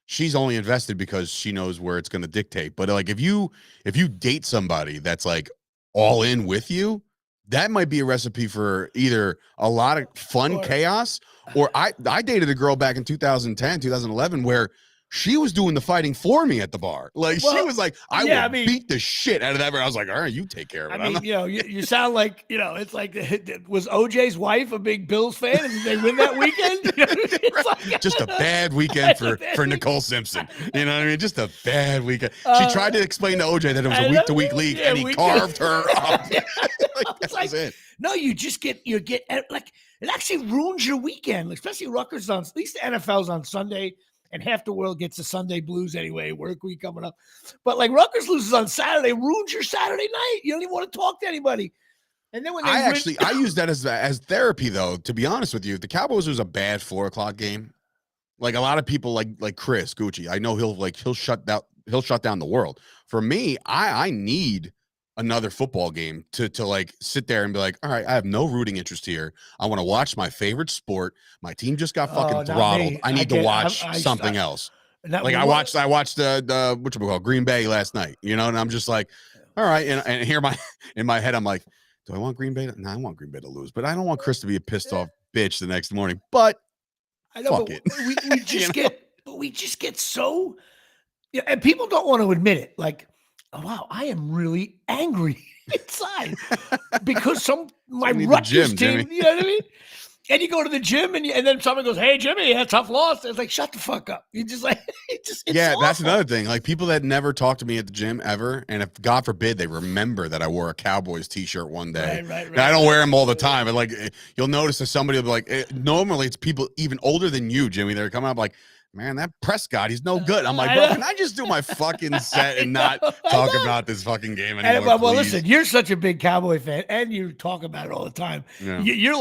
she's only invested because she knows where it's going to dictate. But like, if you date somebody that's like all in with you, that might be a recipe for either a lot of fun chaos, or I dated a girl back in 2010, 2011, where she was doing the fighting for me at the bar. Like, she was like, I will beat the shit out of that bar. I was like, all right, you take care of it. You sound like, it's like, was OJ's wife a big Bills fan? And did they win that weekend? Just a bad weekend for Nicole Simpson. You know what I mean? Just a bad weekend. She tried to explain to OJ that it was a week-to-week league, and he carved her up. That's it. No, you get like, it actually ruins your weekend, especially Rutgers at least the NFL's on Sunday. And half the world gets the Sunday blues anyway, work week coming up. But like, Rutgers loses on Saturday, ruins your Saturday night. You don't even want to talk to anybody. And then when I use that as therapy, though, to be honest with you. If the Cowboys was a bad 4:00 game, like a lot of people like Chris Gucci, I know he'll shut down the world. For me, I need another football game to like sit there and be like, all right, I have no rooting interest here. I want to watch my favorite sport. My team just got fucking throttled. I need to watch something else. Like, I watched the what Green Bay last night, and I'm just like, all right. And here in my head, I'm like, do I want Green Bay? No, I want Green Bay to lose, but I don't want Chris to be a pissed off bitch the next morning. But I know, fuck it. We just get so, and people don't want to admit it. Like, oh, wow, I am really angry inside because my Rutgers team, Jimmy. You know what I mean? And you go to the gym and then someone goes, hey, Jimmy, tough loss. It's like, shut the fuck up. You just like, it's awful. That's another thing. Like, people that never talk to me at the gym ever, and if God forbid they remember that I wore a Cowboys t-shirt one day. Right. And I don't wear them all the time, but like, you'll notice that somebody will be like, normally it's people even older than you, Jimmy, that are coming up like, man, that Prescott, he's no good. I'm like, bro, can I just do my fucking set and not talk about this fucking game anymore? Well, listen, you're such a big Cowboy fan, and you talk about it all the time. Yeah. You're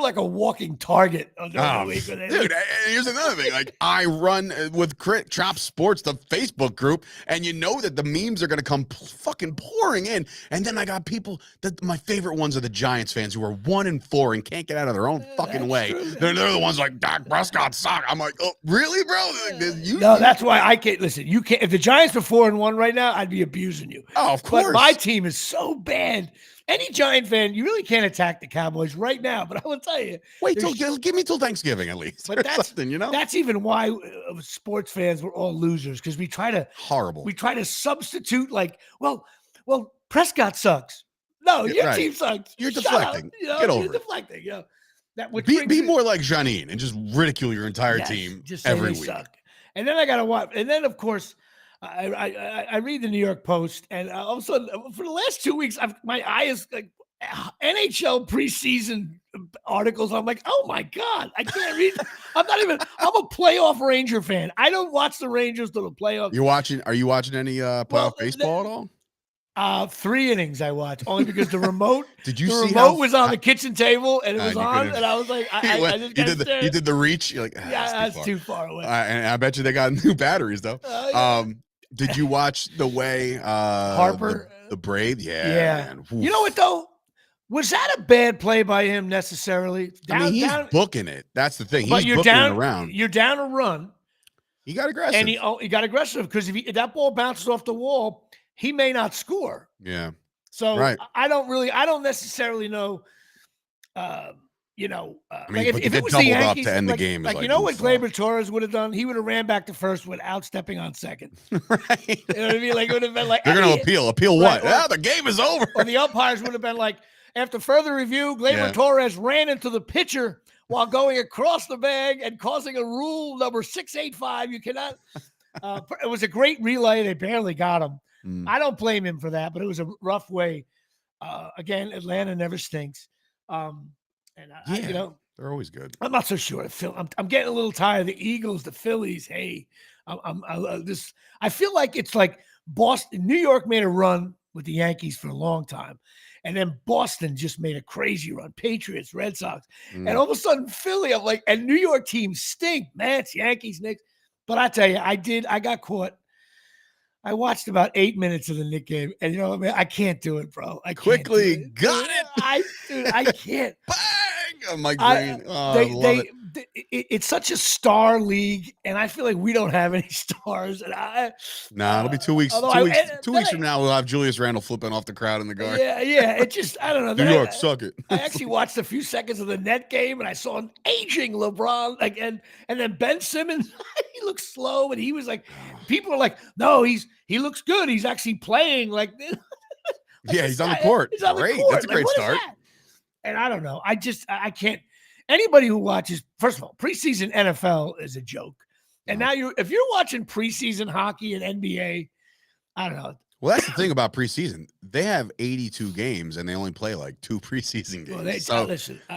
like a walking target during the week. Dude, here's another thing. Like, I run with Chop Sports, the Facebook group, and you know that the memes are going to come fucking pouring in. And then I got people that my favorite ones are the Giants fans who are 1-4 and can't get out of their own fucking way. They're the ones like, Dak Prescott suck. I'm like, oh, really? Bro, that's why I can't listen. You can't. If the Giants were 4-1 right now, I'd be abusing you. Oh, of course. But my team is so bad any Giant fan, you really can't attack the Cowboys right now. But I will tell you, Wait give me till Thanksgiving at least. but that's something, you know. That's even why sports fans were all losers, because we try to substitute well, Prescott sucks. No, your team sucks. You're Shut deflecting. Up. You know, Get over you're it. deflecting. You know, that Be more like Janine and just ridicule your entire team just every week. Suck. And then I gotta watch. And then of course, I read the New York Post, and all of a sudden, for the last 2 weeks, my eye is like NHL preseason articles. I'm like, oh my God, I can't read. I'm a playoff Ranger fan. I don't watch the Rangers to the playoffs. Are you watching any playoff baseball at all? 3 innings I watched, only because the remote. Did you the see remote was on the kitchen table and it was on, and I was like, you did the reach. You're like, that's too far away. And I bet you they got new batteries though. Did you watch the way Harper, the Braves? Yeah. You know what though? Was that a bad play by him necessarily? He's booking it. That's the thing. But he's booking it around. You're down a run. He got aggressive, and he got aggressive because if that ball bounces off the wall, he may not score. Yeah. So I don't necessarily know. If it was the Yankees, to end the game, what Gleyber Torres would have done? He would have ran back to first without stepping on second. Right. You know what I mean? Like it would have been like they're going to appeal. Appeal what? The game is over. Or the umpires would have been like, after further review, Gleyber Torres ran into the pitcher while going across the bag and causing a rule number 685. You cannot. It was a great relay. They barely got him. I don't blame him for that, but it was a rough way. Again, Atlanta never stinks. They're always good. I'm not so sure. I'm getting a little tired of the Eagles, the Phillies. Hey, I feel like it's like Boston. New York made a run with the Yankees for a long time, and then Boston just made a crazy run. Patriots, Red Sox, and all of a sudden Philly. I'm like, and New York teams stink. Mets, Yankees, Knicks. But I tell you, I got caught. I watched about 8 minutes of the Knicks game, and you know, I can't do it, bro. I quickly can't got it. I can't. Bang! On my brain. It's such a star league, and I feel like we don't have any stars. And it'll be 2 weeks. 2 weeks from now, we'll have Julius Randle flipping off the crowd in the guard. Yeah. It just, I don't know. New York, suck it. I actually watched a few seconds of the net game, and I saw an aging LeBron, and then Ben Simmons. He looks slow, and he was like, people are like, no, he looks good. He's actually playing like this. He's on the court. He's on the court. That's a great start. And I don't know. I can't. Anybody who watches, first of all, preseason NFL is a joke. And now if you're watching preseason hockey and NBA, I don't know. Well, that's the thing about preseason. They have 82 games and they only play like 2 preseason games.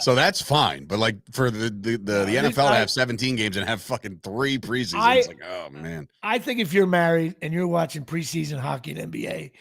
So that's fine. But like for the NFL to have 17 games and have fucking 3 preseasons, it's like, oh man. I think if you're married and you're watching preseason hockey and NBA,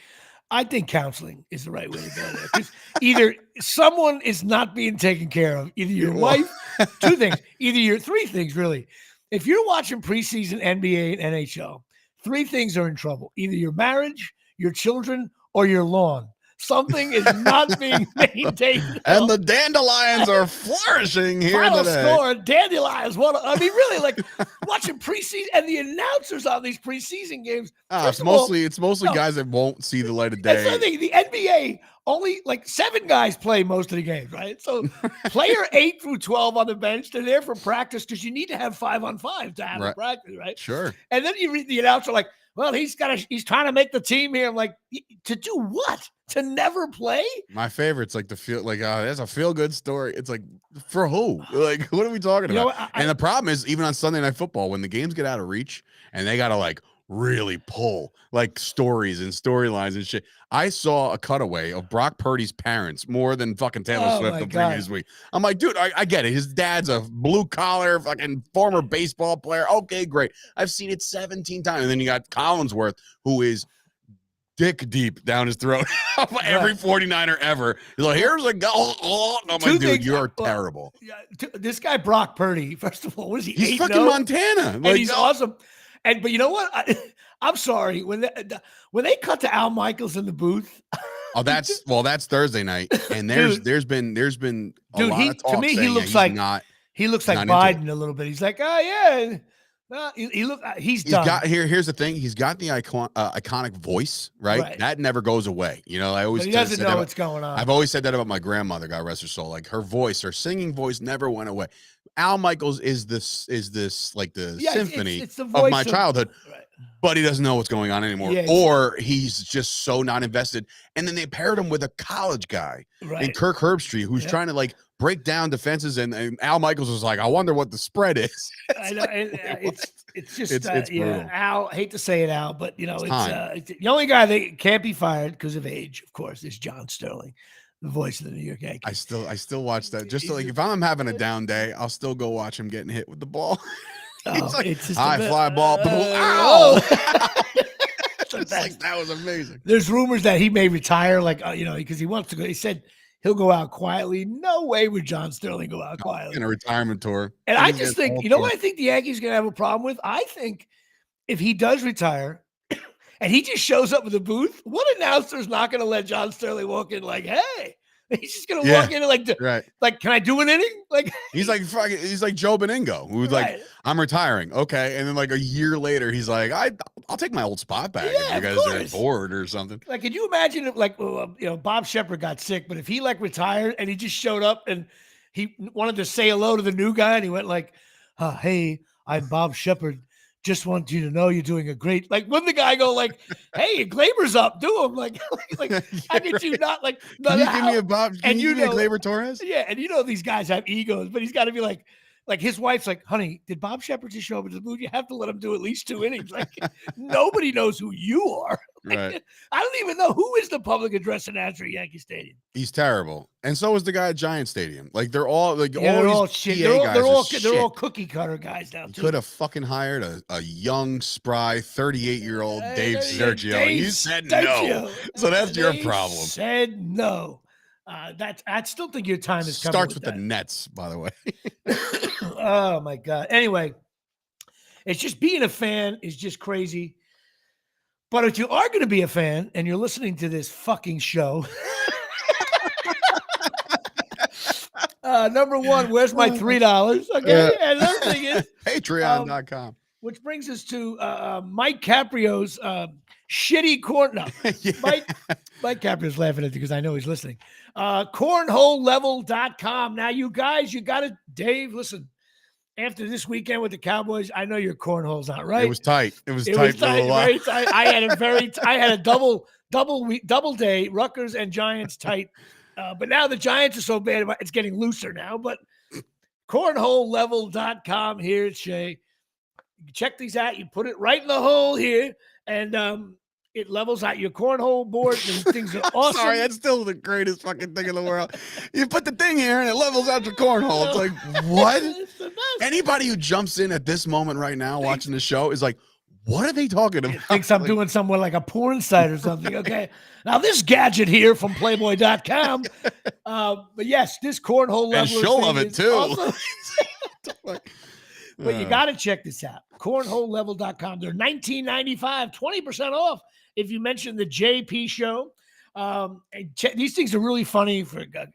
I think counseling is the right way to go there. Because either someone is not being taken care of, either your wife, 2 things, either 3 things really. If you're watching preseason NBA and NHL, 3 things are in trouble. Either your marriage, your children, or your lawn. Something is not being maintained. And the Dandelions are flourishing here Final today. score, Dandelions. Really, like watching preseason and the announcers on these preseason games. It's mostly guys that won't see the light of day. That's the thing. The NBA only like 7 guys play most of the games, right? So player 8 through 12 on the bench, they're there for practice because you need to have 5-on-5 to have a practice, right? Sure. And then you read the announcer like, well, he's trying to make the team here. I'm like, to do what? To never play? My favorite's like that's a feel good story. It's like, for who? Like, what are we talking about? And the problem is, even on Sunday Night Football, when the games get out of reach and they gotta like really pull like stories and storylines and shit. I saw a cutaway of Brock Purdy's parents more than fucking Taylor Swift the previous week. I'm like, dude, I get it. His dad's a blue collar fucking former baseball player. Okay, great. I've seen it 17 times. And then you got Collinsworth, who is dick deep down his throat. Every 49er ever. He's like, here's a go. I'm like, dude, you're terrible. This guy, Brock Purdy, first of all, what is he? He's fucking Montana. And he's awesome. But you know what? I'm sorry. When they cut to Al Michaels in the booth. That's Thursday night. And there's been a lot of talk to me, he looks like Biden a little bit. He's like, oh yeah. He look. He's He's done. got here's the thing. He's got the iconic voice, right? That never goes away. You know, I always But he doesn't know what's going on. I've always said that about my grandmother, God rest her soul. Like her voice, her singing voice never went away. Al Michaels is this like the symphony it's the of voice my childhood. Right. But he doesn't know what's going on anymore, or he's just so not invested. And then they paired him with a college guy in Kirk Herbstreit, who's trying to like break down defenses. And Al Michaels was like, I wonder what the spread is. I know. Like, it's just it's brutal. Al, hate to say it, Al, but you know, it's the only guy that can't be fired because of age, of course, is John Sterling, the voice of the New York Yankees. I still watch that. Just so, like if I'm having a down day, I'll still go watch him getting hit with the ball. He's like, it's just high fly ball. Ow! It's like, that was amazing. There's rumors that he may retire, like because he wants to go. He said he'll go out quietly. No way would John Sterling go out quietly in a retirement tour. And I just think, what I think the Yankees gonna have a problem with? I think if he does retire and he just shows up in the booth, what announcer's not gonna let John Sterling walk in like, hey? He's just gonna walk in and like, can I do an inning? Like he's like Joe Beningo, who's like, I'm retiring. Okay. And then like a year later, he's like, I'll take my old spot back if you guys are bored or something. Like, could you imagine if like Bob Shepard got sick, but if he like retired and he just showed up and he wanted to say hello to the new guy and he went like, hey, I'm Bob Shepard. Just want you to know you're doing a great, like, wouldn't the guy go like, hey, Glaber's up, do him. Like how could you not like, can you give me a Bob, and you know, Glaber Torres? Yeah. And these guys have egos, but he's got to be like his wife's like, honey, did Bob Shepard just show up in the booth? You have to let him do at least 2 innings. Like nobody knows who you are. Like, I don't even know who is the public address announcer at Yankee Stadium. He's terrible, and so is the guy at Giant Stadium. Like they're all like they're all shit. They're all cookie cutter guys now. Could have fucking hired a young, spry 38-year-old Dave Sturchio. You said no, so that's your problem. Said no. I still think your time is coming. Starts with the Nets, by the way. Oh my God. Anyway, it's just being a fan is just crazy. But if you are going to be a fan and you're listening to this fucking show, number one, where's my $3? Okay. And another thing is Patreon.com. Which brings us to Mike Caprio's shitty corn. No, Mike Caprio's laughing at it because I know he's listening. Cornholelevel.com. Now, you guys, you got to, Dave, listen. After this weekend with the Cowboys, I know your cornhole's not right. It was tight. It was tight, right? I had a double day, Rutgers and Giants tight. But now the Giants are so bad, it's getting looser now. But cornholelevel.com here, it's Shay. You check these out. You put it right in the hole here, and it levels out your cornhole board. These things are awesome. Sorry, that's still the greatest fucking thing in the world. You put the thing here and it levels out your cornhole. It's like, what? Anybody who jumps in at this moment right now watching the show is like, what are they talking about? Thinks I'm doing somewhere like a porn site or something. Okay. Now this gadget here from Playboy.com. But yes, this cornhole level. And she'll love it too. Awesome. But you got to check this out. Cornholelevel.com. They're $19.95, 20% off if you mention the JP show. These things are really funny,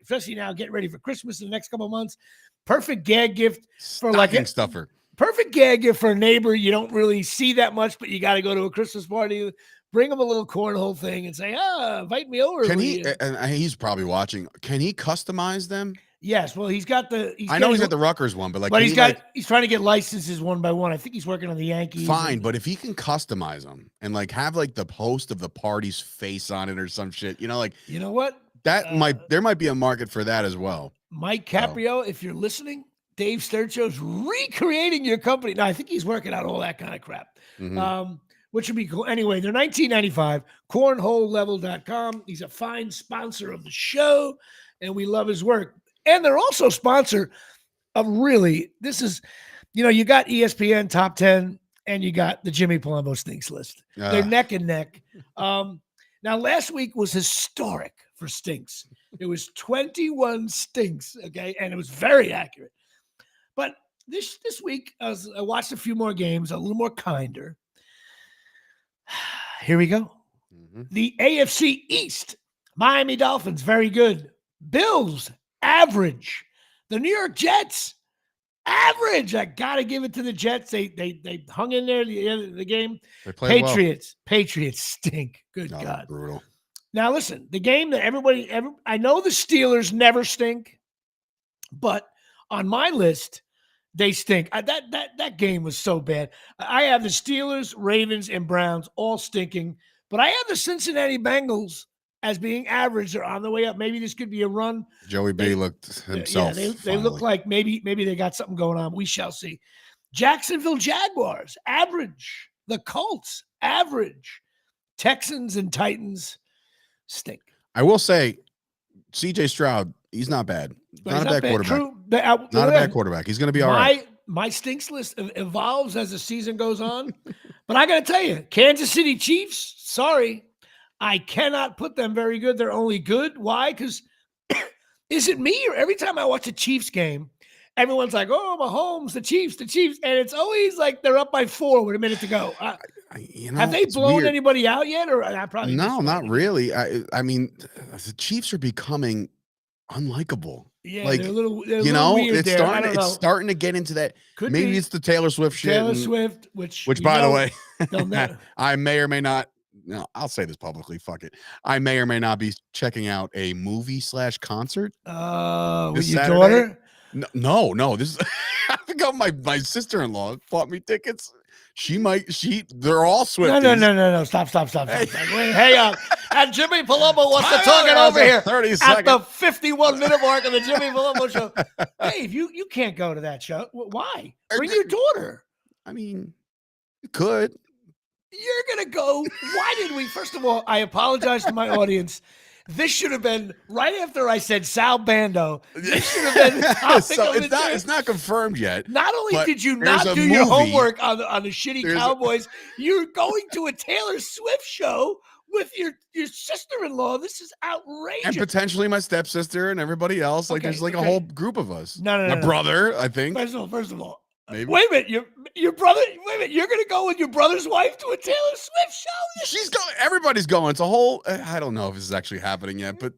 especially now getting ready for Christmas in the next couple of months. Perfect gag gift for stocking stuffer. Perfect gag gift for a neighbor you don't really see that much, but you got to go to a Christmas party. Bring him a little cornhole thing and say, invite me over. Can he, and he's probably watching, can he customize them? Yes, well, he's got the. I know he's got the Rutgers one, but he's trying to get licenses one by one. I think he's working on the Yankees. Fine, but if he can customize them and like have like the host of the party's face on it or some shit, you know what? That there might be a market for that as well. Mike Caprio, if you're listening, Dave Sturchio's recreating your company. Now I think he's working out all that kind of crap. Mm-hmm. Which would be cool. Anyway, they're $19.95. Cornholelevel.com. He's a fine sponsor of the show, and we love his work. And they're also sponsor of this is, you got ESPN Top 10 and you got the Jimmy Palumbo Stinks list. They're neck and neck. Now, last week was historic for Stinks. It was 21 Stinks, okay? And it was very accurate. But this week, I watched a few more games, a little more kinder. Here we go. Mm-hmm. The AFC East. Miami Dolphins, very good. Bills, average. The New York Jets, Average. I got to give it to the Jets. They hung in there the game. They played well. Patriots stink. Good No, God. brutal. Now, listen, the game that I know the Steelers never stink, but on my list, they stink. That game was so bad. I have the Steelers, Ravens, and Browns all stinking, but I have the Cincinnati Bengals as being average. They're on the way up. Maybe this could be a run. Joey B looked himself. Yeah, they look like maybe they got something going on. We shall see. Jacksonville Jaguars, average. The Colts, average. Texans and Titans stink. I will say, C.J. Stroud, he's not bad. Not a bad quarterback. True. Not a bad quarterback. He's going to be all right. My stinks list evolves as the season goes on. But I got to tell you, Kansas City Chiefs, sorry, I cannot put them very good. They're only good. Why? Because is it me or every time I watch a Chiefs game, everyone's like, oh, Mahomes, the Chiefs. And it's always like they're up by 4 with a minute to go. Have they blown anybody out yet? Or I probably no, not really. I mean, the Chiefs are becoming unlikable. Yeah, like they're a little weird it's starting to get into that. Maybe it's the Taylor Swift shit. Taylor Swift, which by the way, I may or may not. No, I'll say this publicly. Fuck it. I may or may not be checking out a movie/concert. With your daughter? No. This is I think my sister-in-law bought me tickets. They're all Swifties. No. Stop. Wait, hang on. And Jimmy Palumbo wants to talk it over here 30 at the 51-minute mark of the Jimmy Palumbo show. Dave, you can't go to that show. Why? Bring your daughter. I mean, you could. You're going to go. Why did we? First of all, I apologize to my audience. This should have been right after I said Sal Bando. This should have been the topic it's not confirmed yet. Not only did you not do your homework on the shitty Cowboys, you're going to a Taylor Swift show with your sister-in-law. This is outrageous. And potentially my stepsister and everybody else. Like there's a whole group of us. No. My brother, I think. First of all. Maybe. Wait a minute, your brother. Wait a minute, you're gonna go with your brother's wife to a Taylor Swift show? She's going. Everybody's going. It's a whole. I don't know if this is actually happening yet, but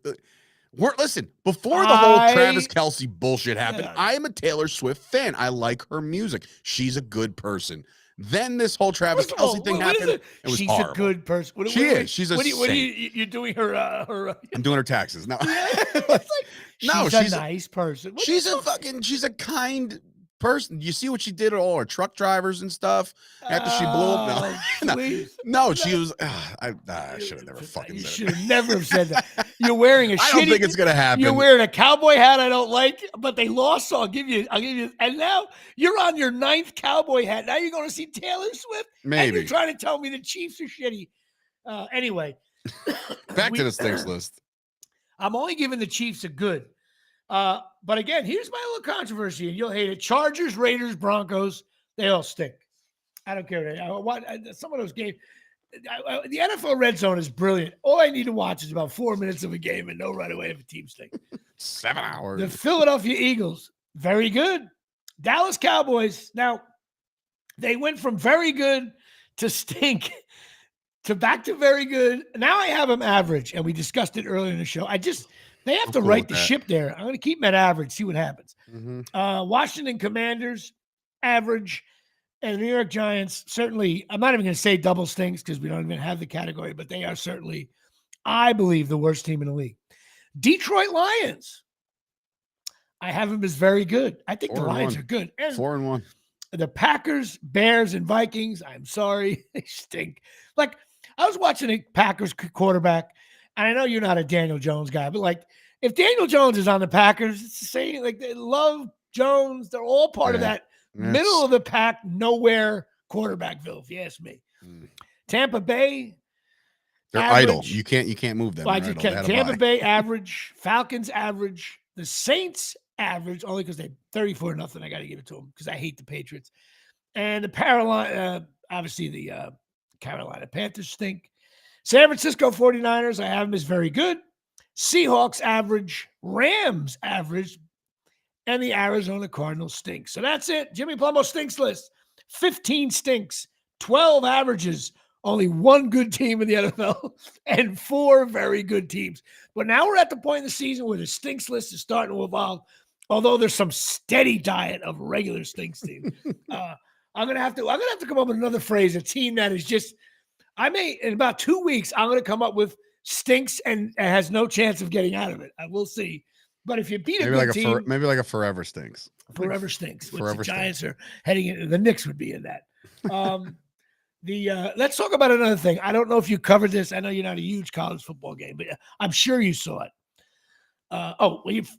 listen. Before the whole Travis Kelce bullshit happened, I am a Taylor Swift fan. I like her music. She's a good person. Then this whole Travis Kelce thing happened. It was She's horrible. a good person. She is. She's a saint. You're doing her. I'm doing her taxes. No, she's a nice person. She's a kind person. You see what she did to all her truck drivers and stuff after she blew up? No, she was. I should have never fucking said You should have never said that. You're wearing a I don't think it's gonna happen. You're wearing a cowboy hat I don't like, but they lost, so I'll give you. And now you're on your 9th cowboy hat. Now you're going to see Taylor Swift. Maybe. And you're trying to tell me the Chiefs are shitty. Anyway, back to the stinks list. I'm only giving the Chiefs a good. But again, here's my little controversy, and you'll hate it. Chargers, Raiders, Broncos, they all stink. I don't care. Some of those games, the NFL red zone is brilliant. All I need to watch is about 4 minutes of a game and know right away if a team stinks. 7 hours. The Philadelphia Eagles, very good. Dallas Cowboys, now, they went from very good to stink to back to very good. Now I have them average, and we discussed it earlier in the show. They have to right the ship there. I'm going to keep them at average, see what happens. Mm-hmm. Washington Commanders, average. And the New York Giants, certainly, I'm not even going to say double stinks because we don't even have the category, but they are certainly, I believe, the worst team in the league. Detroit Lions, I have them as very good. I think the Lions are good. And 4-1. The Packers, Bears, and Vikings, I'm sorry, they stink. Like, I was watching a Packers quarterback, and I know you're not a Daniel Jones guy, but like, if Daniel Jones is on the Packers, it's the same. Like, they love Jones. They're all part of that middle of the pack, nowhere quarterbackville, if you ask me. Tampa Bay, they're average. idle. You can't move them. Well, Tampa Bay, average. Falcons, average. The Saints, average, only because they're 34-0. I got to give it to them because I hate the Patriots. And the obviously the Carolina Panthers stink. San Francisco 49ers, I have them as very good. Seahawks, average. Rams, average. And the Arizona Cardinals stink. So that's it. Jimmy Palumbo stinks list. 15 stinks, 12 averages, only one good team in the NFL, and 4 very good teams. But now we're at the point in the season where the stinks list is starting to evolve. Although there's some steady diet of regular stinks team. I'm gonna have to come up with another phrase. A team that is just. I may in about 2 weeks. I'm gonna come up with stinks and has no chance of getting out of it. I will see. But if you beat a good team, maybe like a forever stinks. Forever stinks. Which Forever the Giants stinks. are heading into. The Knicks would be in that. Let's talk about another thing. I don't know if you covered this. I know you're not a huge college football game, but I'm sure you saw it.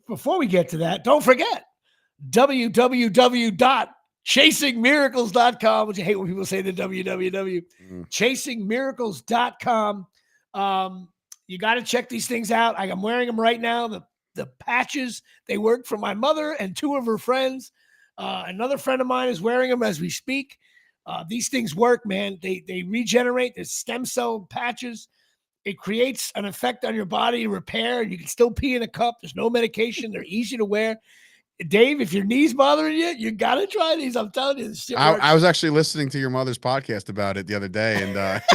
Before we get to that, don't forget www.chasingmiracles.com, which I hate when people say the www. Chasingmiracles.com. You got to check these things out. I'm wearing them right now. The patches, they work for my mother and 2 of her friends. Another friend of mine is wearing them as we speak. These things work, man. They regenerate. There's stem cell patches. It creates an effect on your body to repair. You can still pee in a cup. There's no medication. They're easy to wear. Dave, if your knee's bothering you, you got to try these. I'm telling you, this shit works. I was actually listening to your mother's podcast about it the other day, and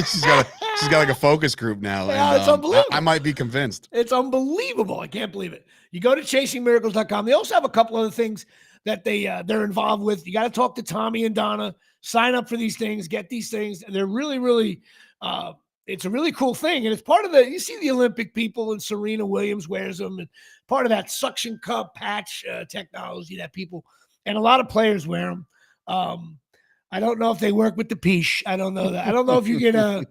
she's got like a focus group now. Yeah, and, it's unbelievable. I might be convinced. It's unbelievable. I can't believe it. You go to chasingmiracles.com. They also have a couple other things that they're involved with. You got to talk to Tommy and Donna. Sign up for these things. Get these things. And they're really, really. It's a really cool thing. And it's part of you see the Olympic people, and Serena Williams wears them, and part of that suction cup patch technology that people, and a lot of players wear them. I don't know if they work with the piche. I don't know that. I don't know if you get for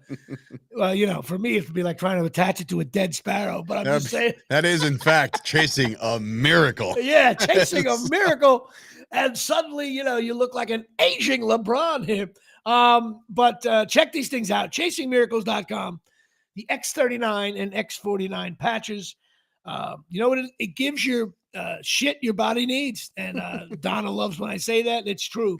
me, it would be like trying to attach it to a dead sparrow, but I'm just saying. That is, in fact, chasing a miracle. Yeah, chasing a miracle. And suddenly, you look like an aging LeBron here. But check these things out. Chasingmiracles.com. The X39 and X49 patches. You know what it gives your shit your body needs. And Donna loves when I say that. It's true.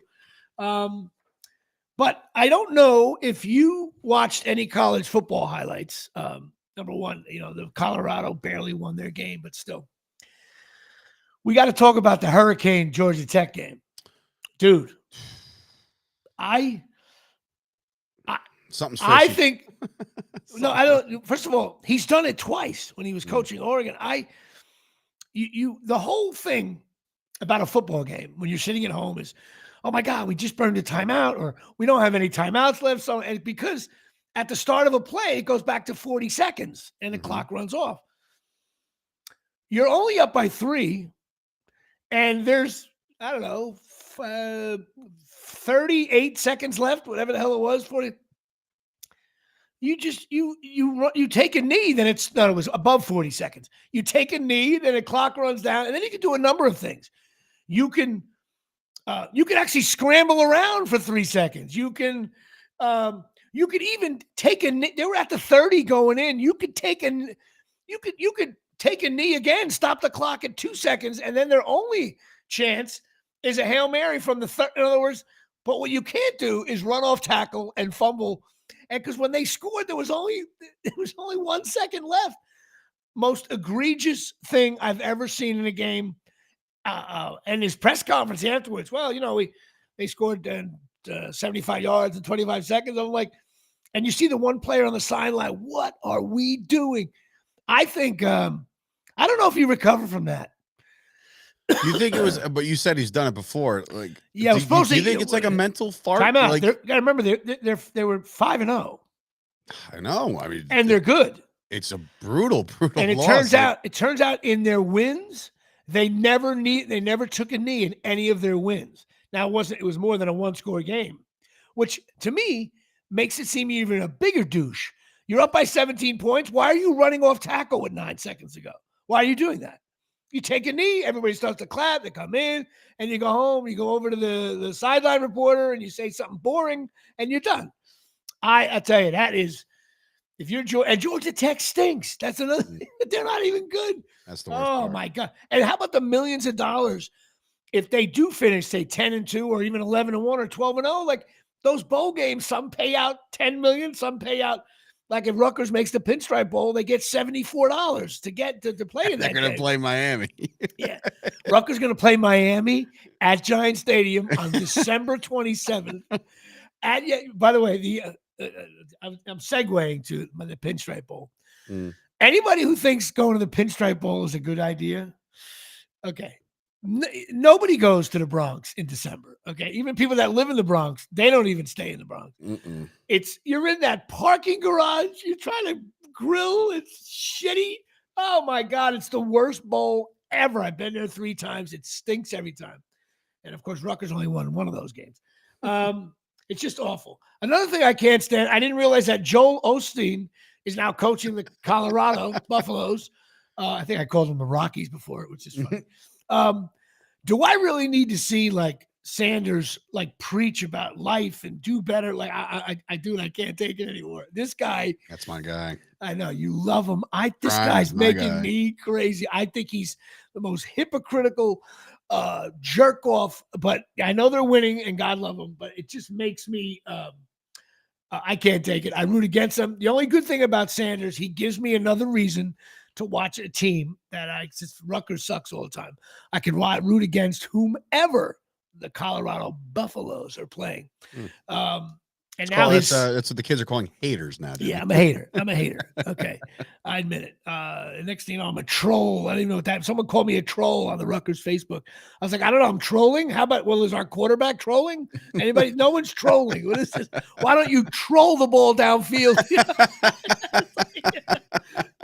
But I don't know if you watched any college football highlights. Number one, the Colorado barely won their game, but still. We got to talk about the Hurricane Georgia Tech game. Dude, Something's fishy. I think no, I don't. First of all, he's done it twice when he was coaching Oregon. The whole thing about a football game when you're sitting at home is, oh my God, we just burned a timeout, or we don't have any timeouts left. So, and because at the start of a play, it goes back to 40 seconds and the clock runs off. You're only up by 3, and there's, I don't know, 38 seconds left, whatever the hell it was, 40. You take a knee, then it was above 40 seconds. You take a knee, then the clock runs down, and then you can do a number of things. You can actually scramble around for 3 seconds. You could even take a knee. They were at the 30 going in. You could take a knee again, stop the clock at 2 seconds, and then their only chance is a Hail Mary from the third. In other words, but what you can't do is run off tackle and fumble. And because when they scored, there was only 1 second left. Most egregious thing I've ever seen in a game. And his press conference afterwards, they scored 75 yards in 25 seconds. I'm like, and you see the one player on the sideline, what are we doing? I think, I don't know if he recovered from that. You think it was, but you said he's done it before. Like, yeah, do you think it's like a mental fart? Timeout. Like, gotta remember they were 5-0. I know. I mean, and they're good. It's a brutal and it loss. turns out in their wins, they never took a knee in any of their wins. Now it was more than a 1-score game, which to me makes it seem even a bigger douche. You're up by 17 points. Why are you running off tackle with 9 seconds to go? Why are you doing that? You take a knee, everybody starts to clap, they come in, and you go home, you go over to the sideline reporter, and you say something boring, and you're done. I tell you, that is, if you're Georgia Tech stinks. That's another thing. They're not even good. That's the worst part. My God. And how about the millions of dollars if they do finish, say, 10-2 or even 11-1 or 12-0? Like those bowl games, some pay out $10 million, some pay out. Like if Rutgers makes the Pinstripe Bowl, they get $74 to get to play in that game. They're going to play Miami. Yeah. Rutgers going to play Miami at Giant Stadium on December 27th. And by the way, I'm segueing to the Pinstripe Bowl. Anybody who thinks going to the Pinstripe Bowl is a good idea, okay, nobody goes to the Bronx in December. Okay. Even people that live in the Bronx, they don't even stay in the Bronx. Mm-mm. You're in that parking garage. You're trying to grill. It's shitty. Oh my God. It's the worst bowl ever. I've been there 3 times. It stinks every time. And of course, Rutgers only won one of those games. It's just awful. Another thing I can't stand, I didn't realize that Joel Osteen is now coaching the Colorado Buffaloes. I think I called them the Rockies before, which is funny. Do I really need to see like Sanders like preach about life and do better? Like I do, and I can't take it anymore. This guy, that's my guy. I know you love him. This Brian guy's is my making guy. me crazy. I think he's the most hypocritical jerk off. But I know they're winning, and God love them. But it just makes me. I can't take it. I root against him. The only good thing about Sanders, he gives me another reason to watch a team that since Rutgers sucks all the time, I can root against whomever the Colorado Buffaloes are playing. And now that's what the kids are calling haters now. Yeah, I'm a hater. Okay. I admit it. Next thing you know, I'm a troll. I don't even know what that. Someone called me a troll on the Rutgers Facebook. I was like, I don't know. I'm trolling. How about, is our quarterback trolling? Anybody? No one's trolling. What is this? Why don't you troll the ball downfield?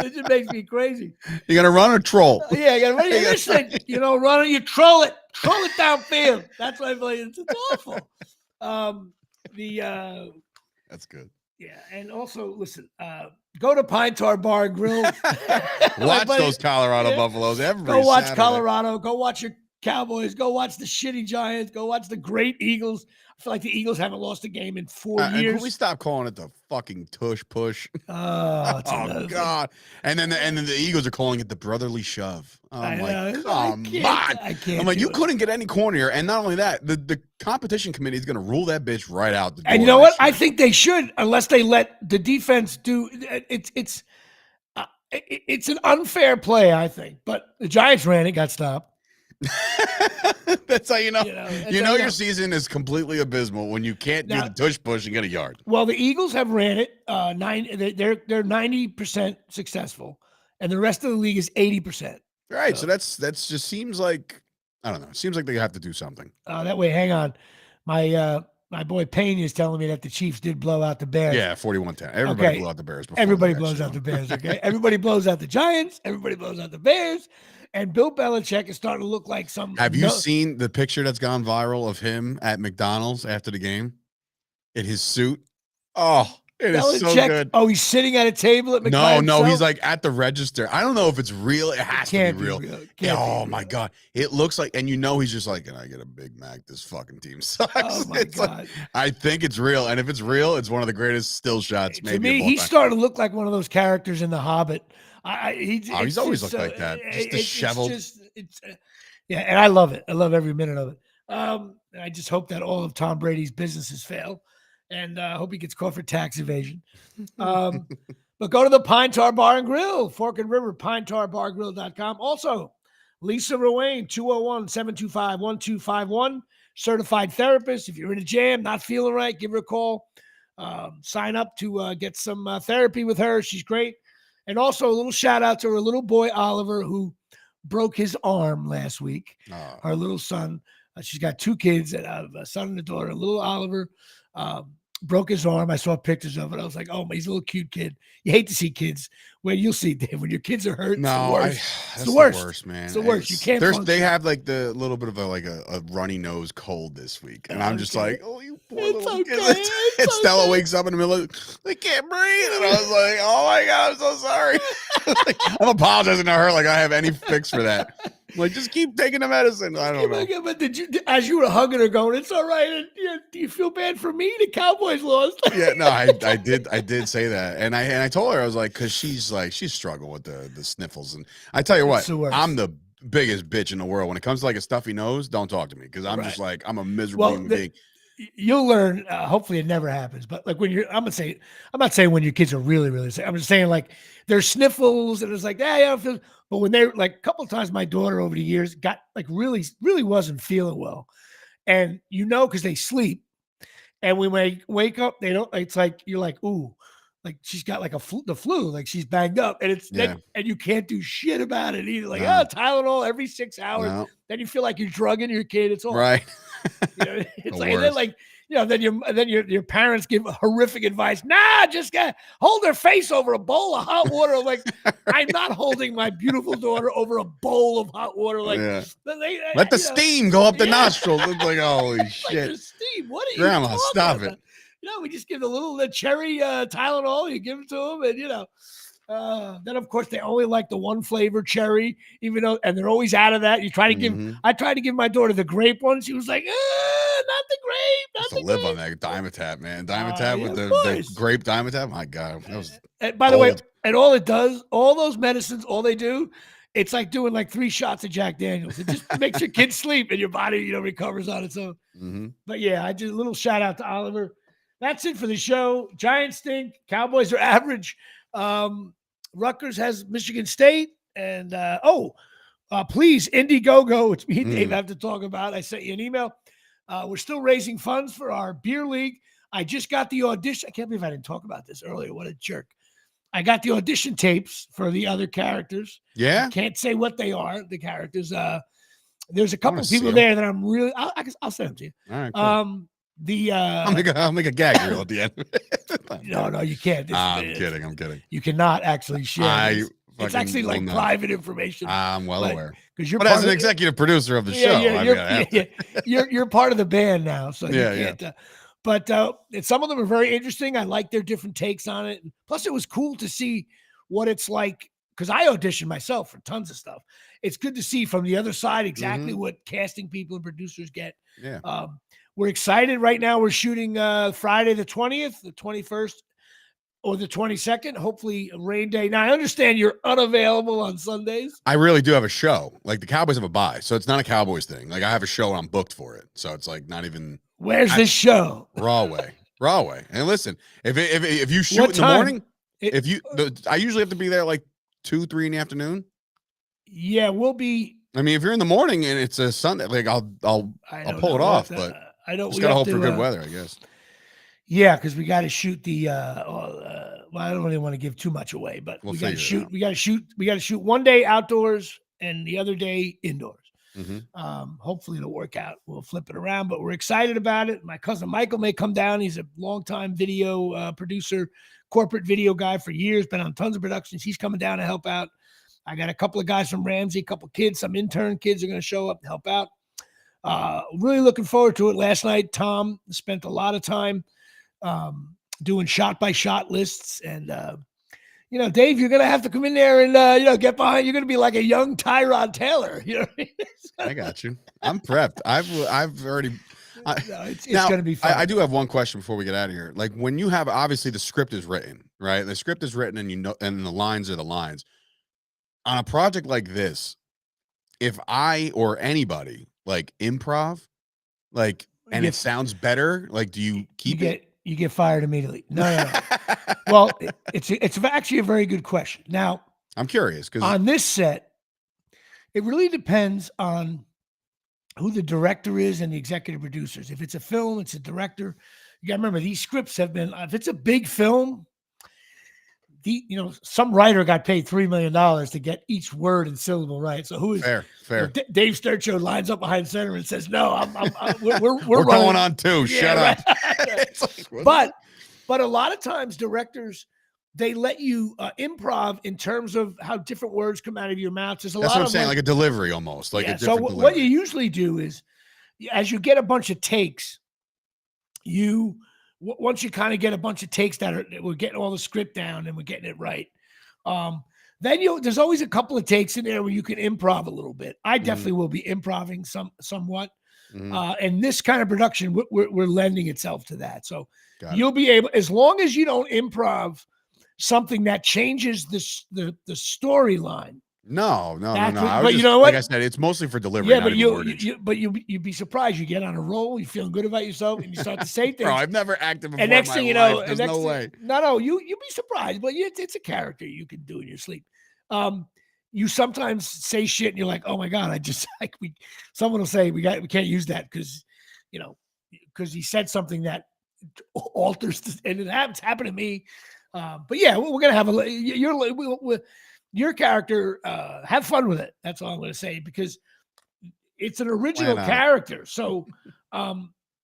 It just makes me crazy. You got to run or troll? Yeah, you got to run. Listen, run or you troll it. Troll it downfield. That's what I feel. It's awful. That's good. Yeah, and also listen, go to Pine Tar Bar and Grill. Watch those Colorado Buffaloes every Go watch Saturday. Colorado. Go watch your Cowboys. Go watch the shitty Giants. Go watch the great Eagles. I feel like the Eagles haven't lost a game in 4 years. Can we stop calling it the fucking tush push? Oh God! And then the Eagles are calling it the brotherly shove. I'm like, come on! I can't. I'm like, you couldn't get any cornier. And not only that, the competition committee is going to rule that bitch right out the door. And you know what? I think they should, unless they let the defense do. It's an unfair play, I think. But the Giants ran it, got stopped. That's how you know. Your season is completely abysmal when you can't do the tush push and get a yard. Well, the Eagles have ran it. They're 90% successful, and the rest of the league is 80%. Right. So that's just seems like, I don't know. It seems like they have to do something. That way, hang on. My boy Payne is telling me that the Chiefs did blow out the Bears. Yeah, 41-10. Everybody blew out the Bears. Everybody blows out the Bears. Okay. Everybody blows out the Giants. Everybody blows out the Bears. And Bill Belichick is starting to look like some. Have you seen the picture that's gone viral of him at McDonald's after the game in his suit? Oh, it is so good. Oh, he's sitting at a table at McDonald's. No, he's like at the register. I don't know if it's real. It has to be real. Oh my God. It looks like, and he's just like, can I get a Big Mac? This fucking team sucks. Oh my God. Like, I think it's real. And if it's real, it's one of the greatest still shots. Maybe to me, he's starting to look like one of those characters in The Hobbit. He's always looked like that. Just disheveled. Yeah, and I love it. I love every minute of it. I just hope that all of Tom Brady's businesses fail, and I hope he gets caught for tax evasion. But go to the Pine Tar Bar and Grill, Fork and River, pinetarbargrill.com. Also, Lisa Rowan, 201-725-1251, certified therapist. If you're in a jam, not feeling right, give her a call. Sign up to get some therapy with her. She's great. And also a little shout out to her little boy, Oliver, who broke his arm last week. Oh. Our little son, she's got 2 kids, a son and a daughter. Little Oliver broke his arm. I saw pictures of it. I was like, oh, he's a little cute kid. You hate to see kids. Well, you'll see, Dave, when your kids are hurt. No, it's the worst. Man. It's the worst. You can't. They have like the little bit of a runny nose cold this week, and I'm just like, oh, you poor little kid. And Stella wakes up in the middle of, they can't breathe, and I was like, oh my God, I'm so sorry. I'm apologizing to her like I have any fix for that. Like, just keep taking the medicine. I don't know. But as you were hugging her, going, "It's all right." And, do you feel bad for me? The Cowboys lost. Yeah, no, I did say that, and I told her, I was like, because she's struggling with the sniffles, and I tell you what, I'm the biggest bitch in the world when it comes to like a stuffy nose. Don't talk to me because I'm just like, I'm a miserable human being. You'll learn. Hopefully, it never happens. But like when I'm not saying when your kids are really, really sick. I'm just saying like there's sniffles and it's like, I don't feel. But when they're like a couple of times, my daughter over the years got like really, really wasn't feeling well, and because they sleep, and when they wake up, they don't. It's like you're like, ooh, she's got like the flu, like she's banged up, and and you can't do shit about it either. Like, No. Tylenol every 6 hours. No. Then you feel like you're drugging your kid. It's all right. it's like, and then like, then your parents give horrific advice. Nah, just hold her face over a bowl of hot water. I'm like, I'm not holding my beautiful daughter over a bowl of hot water. Like, let the steam go up the nostrils. It's like, holy shit. Like steam. What are you Grandma, talking stop about? it. We just give the cherry Tylenol. You give it to them, and then of course they only like the one flavor cherry, even though, and they're always out of that. You try to give. I tried to give my daughter the grape one. She was like, not the grape. Not the live grape. on that Dimetapp, man. Dimetapp with the grape Dimetapp. My God, that was. And by the way, and all it does, all those medicines, all they do, it's like doing like 3 shots of Jack Daniels. It just makes your kid sleep, and your body, recovers on its own. But yeah, I did a little shout out to Oliver. That's it for the show. Giants stink. Cowboys are average. Rutgers has Michigan State. And, please, Indiegogo, which me and Dave have to talk about. I sent you an email. We're still raising funds for our beer league. I just got the audition. I can't believe I didn't talk about this earlier. What a jerk. I got the audition tapes for the other characters. Yeah. I can't say what they are, the characters. There's a couple of people there that I'm really, I'll send them to you. All right, cool. I'll make a gag reel at the end. No, you can't. I'm kidding. You cannot actually share. It's actually like private information. I'm well aware. Because you're as an executive producer of the show, you're part of the band now, so you can't. But some of them are very interesting. I like their different takes on it. Plus, it was cool to see what it's like, because I auditioned myself for tons of stuff. It's good to see from the other side exactly what casting people and producers get. Yeah. We're excited right now. We're shooting Friday the 20th, the 21st, or the 22nd. Hopefully, a rain day. Now, I understand you're unavailable on Sundays. I really do have a show. Like, the Cowboys have a bye, so it's not a Cowboys thing. Like, I have a show and I'm booked for it. So it's like not even. Where's this show? Raw way. And listen, if you shoot in the morning, I usually have to be there like 2, 3 in the afternoon. Yeah, we'll be. I mean, if you're in the morning and it's a Sunday, like I'll pull it off, but I don't. Just gotta hope for good weather, I guess. Yeah, because we got to shoot the. Well, I don't really want to give too much away, but we got to shoot. We got to shoot one day outdoors and the other day indoors. Hopefully it'll work out. We'll flip it around, but we're excited about it. My cousin Michael may come down. He's a longtime video producer, corporate video guy for years, been on tons of productions. He's coming down to help out. I got a couple of guys from Ramsey, a couple of kids, some intern kids are going to show up to help out. Really looking forward to it. Last night, Tom spent a lot of time doing shot by shot lists, and Dave, you're gonna have to come in there and get behind. You're gonna be like a young Tyrod Taylor. I got you. I'm prepped. I've already. It's gonna be fun. I do have one question before we get out of here. Like, when you have, obviously the script is written, right? The script is written, and and the lines are the lines. On a project like this, if I or anybody like improv, like, and it sounds better, like, do you keep it? You get fired immediately. No. Well, it's actually a very good question. Now, I'm curious because on this set, it really depends on who the director is and the executive producers. If it's a film, it's a director. You got to remember, these scripts have been. If it's a big film, some writer got paid $3 million to get each word and syllable right. So who is fair? Dave Sturchio lines up behind center and says, "No, we're going on too. Shut up." Like, but a lot of times directors, they let you improv in terms of how different words come out of your mouth. That's what I'm saying, like a delivery almost. Like a different delivery. What you usually do is, as you get a bunch of takes, once you kind of get a bunch of takes we're getting all the script down and we're getting it right, then there's always a couple of takes in there where you can improv a little bit. I definitely will be improving somewhat. And this kind of production, we're lending itself to that. So you'll be able, as long as you don't improv something that changes the storyline. No. But you know what? Like I said, it's mostly for delivery. Yeah, but you'd be surprised. You get on a roll, you feeling good about yourself, and you start to say things. Bro, I've never acted before. And next thing you know, there's no way. No, you'd be surprised, but it's a character you can do in your sleep. You sometimes say shit, and you're like, "Oh my god!" Someone will say, "We can't use that because he said something that alters." And it happened to me. But yeah, we're gonna have your character. Have fun with it. That's all I'm gonna say, because it's an original character. So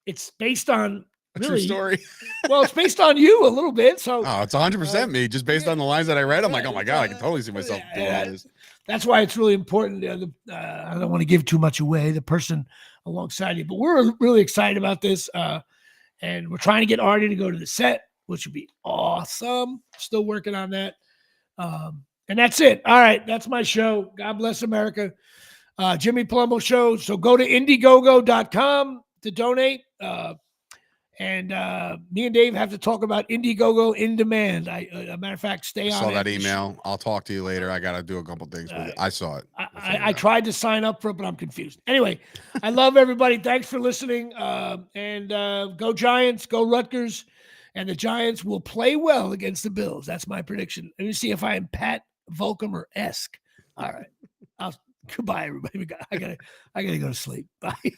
it's based on a true story. Well, it's based on you a little bit. So it's 100% me. Just based on the lines that I read, I'm like, oh my God, I can totally see myself doing all this. That's why it's really important. I don't want to give too much away, the person alongside you, but we're really excited about this. And we're trying to get Artie to go to the set, which would be awesome. Still working on that. And that's it. All right. That's my show. God bless America. Jimmy Palumbo Show. So go to Indiegogo.com to donate. And me and Dave have to talk about Indiegogo in demand. A matter of fact, stay on. I saw that email. I'll talk to you later. I got to do a couple things with it. I saw it. I tried to sign up for it, but I'm confused. Anyway, I love everybody. Thanks for listening. And go Giants, go Rutgers. And the Giants will play well against the Bills. That's my prediction. Let me see if I am Pat Volckermer-esque. All right. Goodbye, everybody. I gotta go to sleep. Bye.